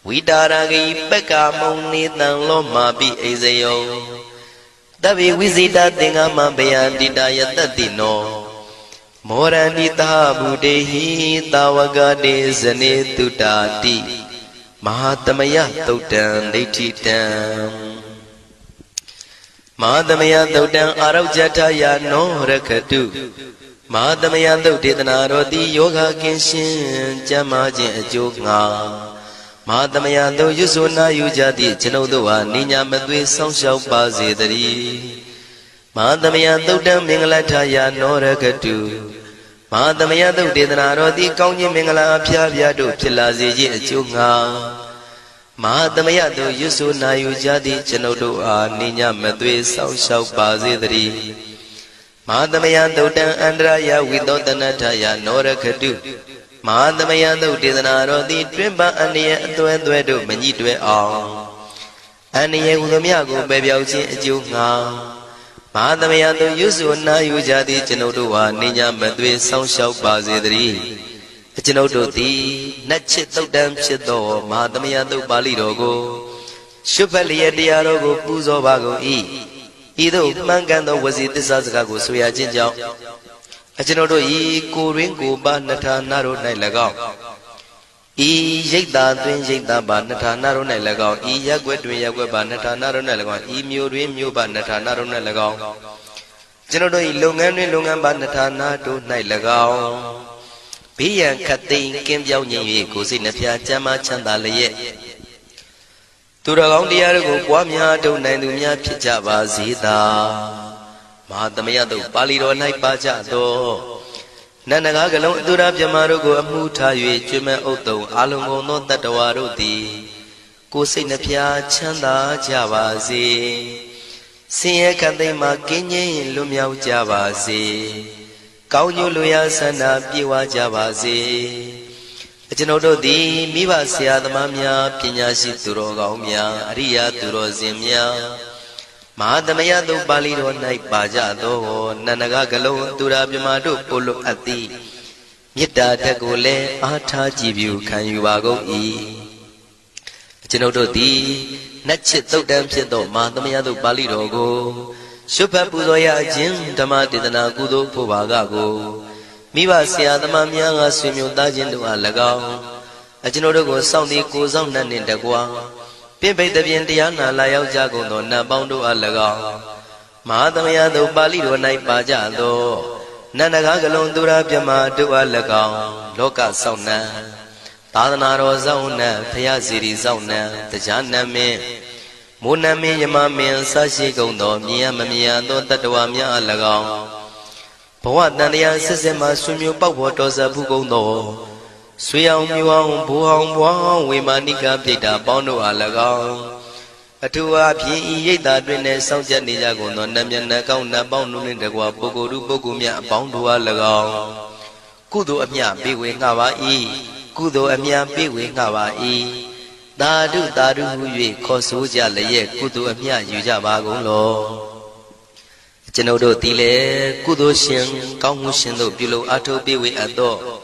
Speaker 2: Widaragi Beka Moni Loma Bi Azeo Tavi Visita Tingama Bayandita Yatatino Moranita Budehi Tawagade Zane Tutati Mahatamaya Totan Detitam Mahatamaya Totan Araujataya no Rakatu Mahatamaya Totanarodi Yoga Kenshin Jamajin Ajoga Mahatamaya do Yusuna Yujati Chinodoa Nina Madwe Songshao Bazedari Mahatamaya do Dam Mingalataya Norakatu Mahatamaya do Dedanaro di Kauni Mingala Pia do Pilazi Chunga Mahatamaya do Yusuna Yujati Chinodoa Nina Madwe Songshao Bazedari Mahatamaya do Dam Andraya Widodanataya Norakatu Mahatamaya do Dedanaro di Trimba Ania Duedo Manitwe all Ania Udamiago Babyauchi Junga Mahatamaya do Yusuna Yujadi Chinodua Nina Madwe Songshao Bazedri Chinodo di Natchit Dam Chido Mahatamaya do Balidogo Shupalia Diarogo Puzo Bago Ido Mangando was it the Sazgago Suya Jinjao Achinodo E. Kuringu Banata Naro Nailago E. Jada Twin Jada Banata Naro Nailago E. Yagwetwin Yagwa Banata Naro Nailago E. Murim Mu Banata Naro Nailago Chinodo E. Lungan Banata Nado Nailago Pian Katin Kim Yao Nyi Kusinapia Jama Chandalaye Turagong Diago Kwamia do Nandumia Pijava Zida Mahatamaya do Paliro Nai Paja do Nanagagalong Dura Yamarugo Amuta Yue Jume Oto Alongo no Tatawaro di Kusinapia Chanda Javazi Sia Kadema Kinye Lumiao Javazi Kaunyu Luya Sana Piwa Javazi Achinodo di Miva Sia the Mamia Pinyashi Turo Gaumia Ria Turo Zimia Mahatamaya do Baliro Nai Paja do Nanagagalo Dura Bimado Polo Ati Yita Tagole Ata Jibu Kanyuago E Chinodo di Natchit Dam Chido Mahatamaya do Baliro go Supapuzoya Jin Tamatidana Gudo Puvagago Miva Sia the Mamia Swimio Dajin do Alagao Achinodo go Sound goes on in the Gua Pimpay the Vientiana Layao Jago no Nabondo Alaga Mahatamaya do Balido Nai Paja do Nanagagalon Dura Pyama do Alaga Loka Sauna Tadanaro Zauna Payasiri Zauna Tajana me Munami Yamami Sashi Gondo Mia Mamia do Tatawamia Alaga Pawatania Sesema Sumio Pawotosa Pugondo Suyang Muang Buang Wimanika Pita Bondo Alagao Atua Pi Yeta Dwene South Nijago no Namyana Kauna Bondo in the Guapogo Bogumia Bondo Alagao Kudo Amia Biwi Hawaii Kudo Amia Biwi Hawaii Dadu Hui Kosuja Leye Kudo Amia Yujabago Lo Chenodo Tile Kudo Shin Kamu Shindo Bilo Ato Biwi Ado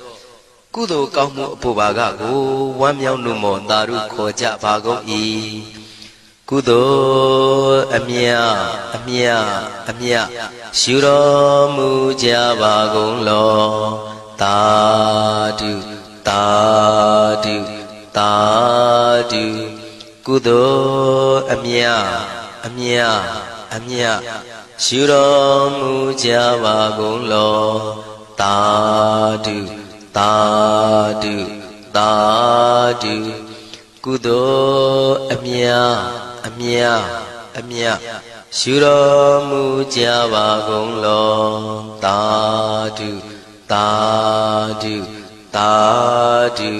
Speaker 2: ကုသိုလ်ကောင်းမှုအဖို့ပါကကိုဝမ်းမြောက်နှုမောတာရုခေါ်ကြပါကုန်၏ကုသိုလ်အမြအမြအမြရှုတော်မူကြပါကုန်လောသာဓုသာဓုသာဓုကုသိုလ်အမြအမြအမြရှုတော်မူကြပါကုန်လောသာဓုသာဓုသာဓုကုသိုလ်အမြအမြအမြရှုတော်မူကြပါကုန်လောသာဓုသာဓုသာဓု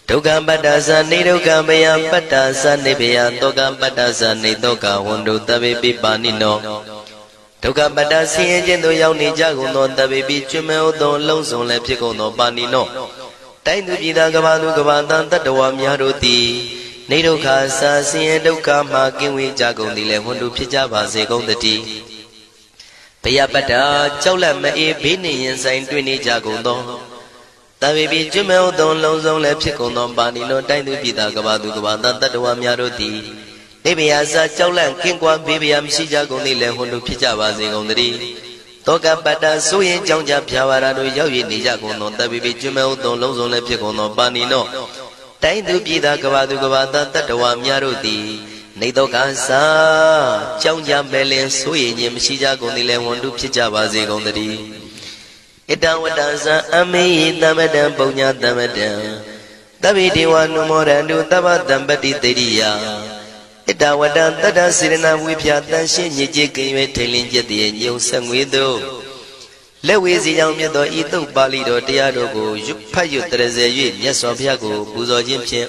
Speaker 2: ဒုက္ခပတ္တသနေဒုက္ခမယပတ္တသနေဘယတောကပတ္တသနေတောကဝန္တုတဗေပိပါဏိနောဒုက္ခပတ္တဆင်းရဲခြင်းသို့ရောက်နေကြကုန်သောတဗေပိကျွမဲဥသောလုံးစုံလည်းဖြစ်ကုန်သောပါဏိနောတိုင်းသူပြည်သားကဘာသူကဘာသားတတ္တဝါများတို့သည်နေဒုက္ခစာဆင်းရဲဒုက္ခမှကင်းဝေးကြကုန်သည်လည်းဝန္တုဖြစ်ကြပါစေကုန်သတည်းဘယပတ္တကြောက်လန့်မအေးဘေးနှင့်ရင်ဆိုင်တွေ့နေကြကုန်သောတဗေပိကျွမဲဥသောလုံးစုံလည်းဖြစ်ကုန်သောပါဏိနောတိုင်းသူပြည်သားကဘာသူကဘာသားတတ္တဝါများတို့သည်နေဘယစာကြောက်လန့်ကင်းကွာဘေးဘယမရှိကြကုန်သည်လည်းဝန္တုဖြစ်ကြပါစေကုန်သတည်းတောကပတ္တဆိုရင်ကြောင့်ကြဖြာပါရာတို့ရောက်ရည်နေကြကုန်သောတဗေပိကျွမဲဥသောလုံးစုံလည်းဖြစ်ကုန်သောပါဏိနောတိုင်းသူပြည်သားကဘာသူကဘာသားတတ္တဝါများတို့သည်နေတော့ကစားကြောင်းကြမဲ့လင်ဆိုရင်ခြင်းမရှိကြကုန်သည်လည်းဝန္တုဖြစ်ကြပါစေကုန်သတည်းဣတံဝတ္တဇံအမေယတမတံပုညတမတံတဗ္ဗေဒေဝနုမောရန္တုတဗ္ဗတံပတိတေရိယဣတဝတ္တတတ္တစေရနာဝိဖြာတန်ရှင်းညစ်ကြေးကင်၍ထိန်လင်းကျက်တည်းညုံဆက်ငွေတို့လက်ဝေစီကြောင့်မြတ်သောဤသုတ်ပါဠိတော်တရားတော်ကိုရွတ်ဖတ်ရွတ်တရစေ၍မြတ်စွာဘုရားကိုပူဇော်ခြင်းဖြင့်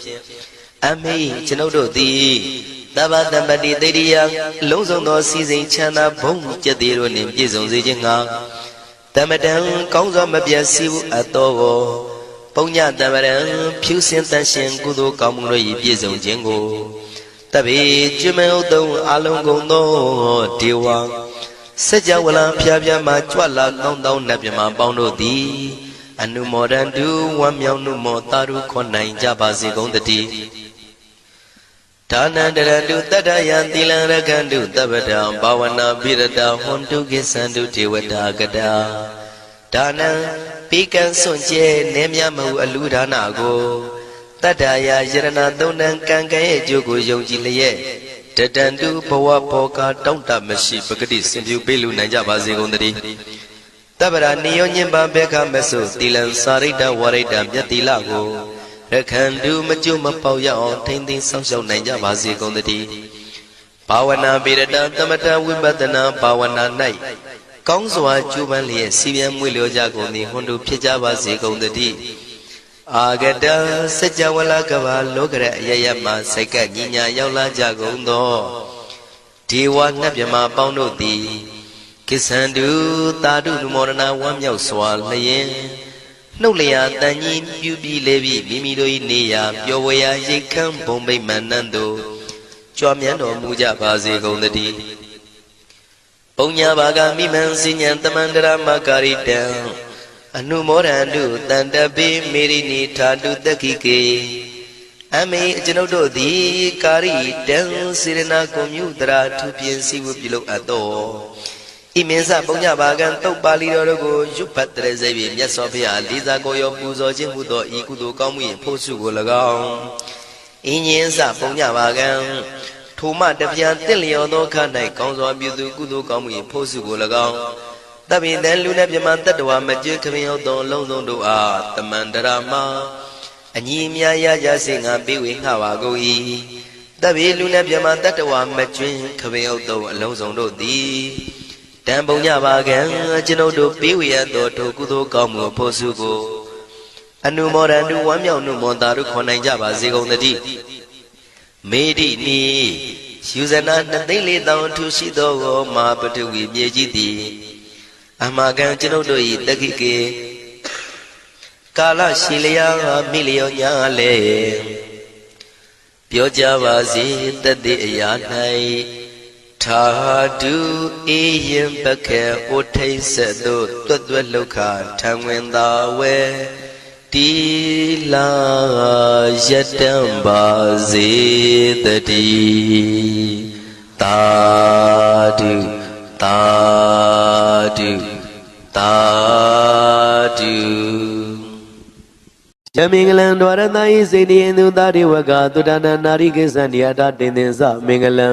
Speaker 2: အမေကျွန်ုပ်တို့သည်တဗ္ဗတံပတိတေရိယလုံးစုံသောစီစဉ်ချမ်းသာဘုံကျက်သေးတို့နှင့်ပြည့်စုံစေခြင်းငှာတမတံကောင်းစွာမပြတ်စီဘူးအတော်ကိုပုံညတမရံဖြူစင်တန်ရှင်ကုသိုလ်ကောင်းမှုတို့၏ပြည့်စုံခြင်းကိုတဗေကျွမဲဥတုံအလုံးကုန်သောဒေဝစัจ java လံဖျားဖျားမှကြွလာကောင်းသောနတ်မြမပေါင်းတို့သည်အနုမောဒန္တုဝမ်းမြောက်နှုမောတာရုခွန်နိုင်ကြပါစေကုန်တည်းဒါနန္တရတုတတ္တယံသီလံရခန္တုတပ္ပတံဘာဝနာပိရတဟွန်တုကိသန္တုဒေဝတာကတာဒါနံပိကံစွန့်ကျဲနေမြမဟုအလူဒါနကိုတတ္တယာယရဏသုံးတန်ကံကံရဲ့အကျိုးကိုယုံကြည်လျက်တတန္တုဘဝဘောကတောင့်တမရှိပဂတိစင်ပြုပေးလူနိုင်ကြပါစေကုန်တည်းတပ္ပရာနိယောညင်ပါဘေခမဆုသီလံစာရိတ္တဝရိတ္တမြတ်တိလကိုရခန္တုမကျွမပေါရအောင်ထိမ့်သိမ်းဆောင်ရှောက်နိုင်ကြပါစေကုန်တည်းဘာဝနာပိရတသမထဝိပဿနာဘာဝနာ၌ကောင်းစွာကျူးပန်းလျက်စီပြန်မွေလျောကြကုန်သည်ဟွန်တုဖြစ်ကြပါစေကုန်တည်းအာဂတစัจ java လကဘာလောကရအယယမစိတ်ကညညာရောက်လာကြကုန်သောဒေဝနတ်မြမပေါင်းတို့သည်ကိသန္တုတာတုနုမောဒနာဝမ်းမြောက်စွာလျင်နှုတ်လျာတန်ကြီးပြုပြီးလေပြီးမိမိတို့၏နေရာပျော်ဝေရာရိတ်ခမ်းဘုံဗိမာန်နန်းသို့ကြွမြန်းတော်မူကြပါစေကုန်တည်းပုံညာဘာဂမိမံစဉ္ဉံတမန္တရမကာရိတံအနုမောဒန္တုတန္တပိမေရိနိထာတုတက္ခိကေအမေကျွန်ုပ်တို့သည်ကာရိတံစေရနာကွန်မြူတရာထူပြင်းစီဝပြုလုပ်အပ်တော်ဣမင်းစပုံညဘာကံတုတ်ပါဠိတော်တို့ကိုရွတ်ဖတ်တရစေပြီးမြတ်စွာဘုရားလေးစားကိုရောပူဇော်ခြင်းမှုသောဤကုသိုလ်ကောင်းမှု၏ဖို့စုကို၎င်းဣညင်းစပုံညဘာကံထိုမှတပြားတင့်လျော်သောခ၌ကောင်းစွာပြုသူကုသိုလ်ကောင်းမှု၏ဖို့စုကို၎င်းတပိတံလူနဲ့ပြမတတ္တဝါမကျွခမင်းဟုတ်သောအလုံးစုံတို့အားတမန္တရာမအညီအများရကြစေငါပေးဝေငှပါကုန်၏တပိလူနဲ့ပြမတတ္တဝါမကျွခမင်းဟုတ်သောအလုံးစုံတို့သည်တံပုံညပါကံကျွန်ုပ်တို့ပေးဝေရသောထိုကုသိုလ်ကောင်းမှုဖို့စုကိုအနုမောဒန္တုဝမ်းမြောက်နှုမောတာတို့ခေါ်နိုင်ကြပါစေကုန်သတည်းမေတိနိယူဇနာ2,400,000ထူရှိသောမဟာပထဝီမြေကြီးသည်အမကံကျွန်ုပ်တို့၏တက္ခိကေကာလရှိလျာမိလျောညာလေပြောကြပါစေတတ်တဲ့အရာ၌ထာတုအေယံပခေဩထိတ်ဆက်သို့တွတ်တွတ်လောက်ခထံဝင်သာဝဲ တီလာယတံပါစေတတိတာဓုတာဓုတာဓုယမင်္ဂလံဒွါရတယိစေတိယသူသာဒေဝကသုဒ္ဓနာနာရိကိသန္တိယတာတင်သင်္သမင်္ဂလံ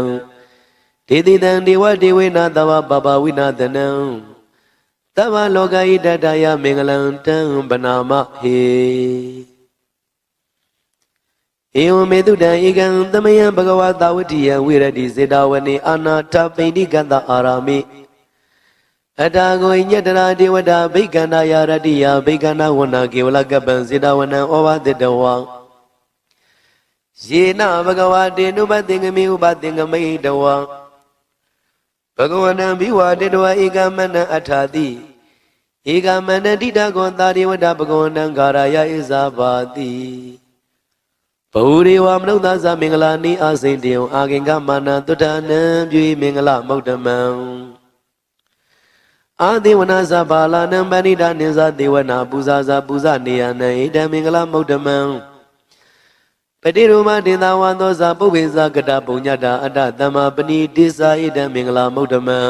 Speaker 2: ဒေတိတံဒေဝဒေဝေနသဝပပဝိနာတနံသဗ္ဗလောကဣတတယမင်္ဂလံတံဗနာမဟေဧဝမေတုတံဧကံသမယံဘဂဝတာဝတိယဝိရတိစေတဝနေအာနာထပိဋိကတအာရာမိအတာကိုညတရာဒေဝတာဘိက္ခန္တာယရတိယဘိက္ခန္တာဝနာကေဝလကပံစေတဝနံဩဝသတဝံယေနဘဂဝတေနုပသင်္ကမိဥပသင်္ကမိတဝံဘဂဝနံဘိဝတေတဝဧကမနံအထာတိဧကမနတိတကောသာဒေဝတာဘဂဝနံဂါရယဣဇာပါတိဘဝရေဝမနုဿသမင်္ဂလာနိအာစိန်တေယအာဂင်္ဂမာနတုတ္တနံပြုမင်္ဂလမௌတ္တမံအာဒေဝနာသဘာလနံပဏိတာနိသဒေဝနာပူဇာဇာပူဇနေယနံဣတံမင်္ဂလမௌတ္တမံပတိရူမဒေသဝါသောဇာပုဗ္ဗေဇာကတပုညတာအတ္တသမ္မာပဏိတိစာဣတံမင်္ဂလမௌတ္တမံ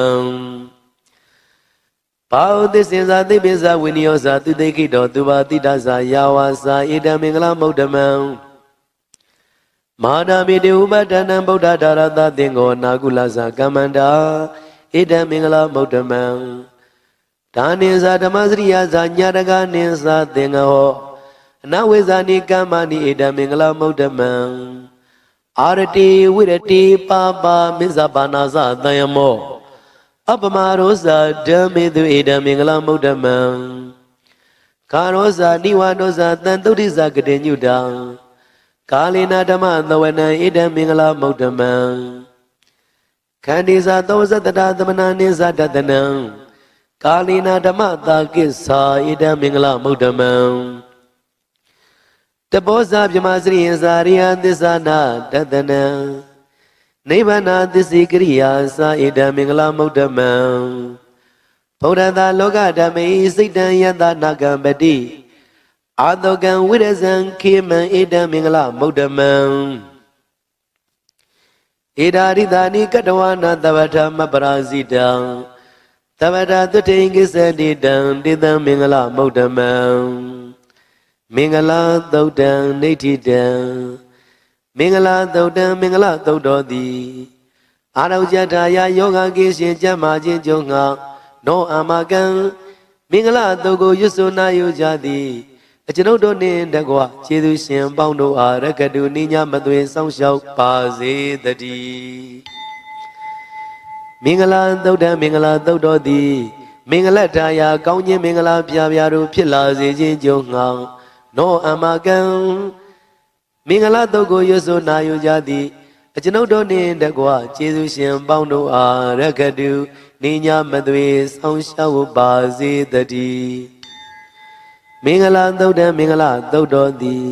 Speaker 2: ဘာဝသစ္စေဇာသိပိဇာဝိနိယောဇာသူတိခိတောသူဘာတိတဇာယာဝါစာဣတံမင်္ဂလမௌတ္တမံမဟာနာမိတေဥပဒနံဗုဒ္ဓဒါရသသင်္ကောနာကုလဇာကမ္မန္တာဣတံမင်္ဂလမௌတ္တမံဒါနိဇာဓမ္မစရိယဇာညာတကနိဇာသင်္ကောအနဝိဇာနိကမ္မနိဣတံမင်္ဂလမௌတ္တမံအာရတိဝိရတိပါပါမိဇဘာနာဇသယမောအပမရောဇာဓမ္မေသူဣတံမင်္ဂလမௌတ္တမံကာရောဇာနိဝါနောဇာတန်တုဋ္ဌိဇာကတိညုတံကာလေနာဓမ္မသဝနံဣတံမင်္ဂလမௌတ္တမံခန္ဒီဇာသောဇတတသမနာနိဇာတတနံကာလေနာဓမ္မသာကိစ္ဆာဣတံမင်္ဂလမௌတ္တမံတပောဇာပြမစရိယဇာရိယသစ္စာနာတတနံနိဗ္ဗာန်သစ္စေကရိယာသာဣတံမင်္ဂလမௌတ္တမံဗုဒ္ဓသာလောကဓမ္မေစိတ်တံယတနာကံပတိအာတောကံဝိရဇံခေမံဣတံမင်္ဂလမௌတ္တမံဧဒါရိတာနိကတဝနာသဗ္ဗထမပရာဇိတံသဗ္ဗထသုတေကိစ္စတိတံတေတံမင်္ဂလမௌတ္တမံမင်္ဂလာသုတ်တံနေဋ္ဌိတံမင်္ဂလာသုတ်တံမင်္ဂလသုတ်တော်သည်အာရုံကြထာယယောဂကိရှင်ကျမ်းမာခြင်းကြုံငါနောအာမကံမင်္ဂလာသုတ်ကိုရွတ်ဆိုနာယူကြသည်အကျွန်ုပ်တို့နှင့်တကွခြေသူရှင်ပေါင်းတို့အားရကတုနိညာမသွေစောင့်ရှောက်ပါစေတည်းမင်္ဂလာသုတ်တံမင်္ဂလာသုတ်တော်သည်မင်္ဂလထာယကောင်းခြင်းမင်္ဂလာပြပြတို့ဖြစ်လာစေခြင်းကြုံငါနောအမကံမင်္ဂလာတုတ်ကိုရွတ်ဆိုနာယူကြသည်အကျွန်ုပ်တို့နှင့်တကွကျေးဇူးရှင်ပေါင်းတို့အားရကတုနိညာမသွေဆောင်ရှောက်ပါစေတည်းမင်္ဂလာသုတ်တံမင်္ဂလာသုတ်တော်သည်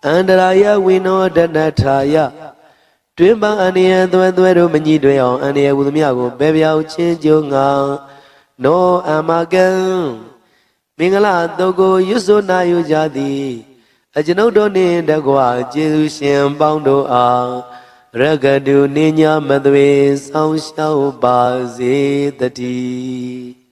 Speaker 2: အန္တရာယဝိနောဒနထာယတွင်ပန်းအန္တရာယ်သွဲတို့မညှိတွင်အောင်အန္တရာယ်ဟူသမျှကိုပယ်ပြောင်းခြင်းကြုံငါနောအမကံမင်္ဂလာသုတ်ကိုရွတ်ဆိုနာယူကြသည်အကျွန်ုပ်တို့နှင့်တကွကျေးဇူးရှင်ပေါင်းတို့အားရကတုနိညာမသွေဆောင်ရှောက်ပါစေတည်း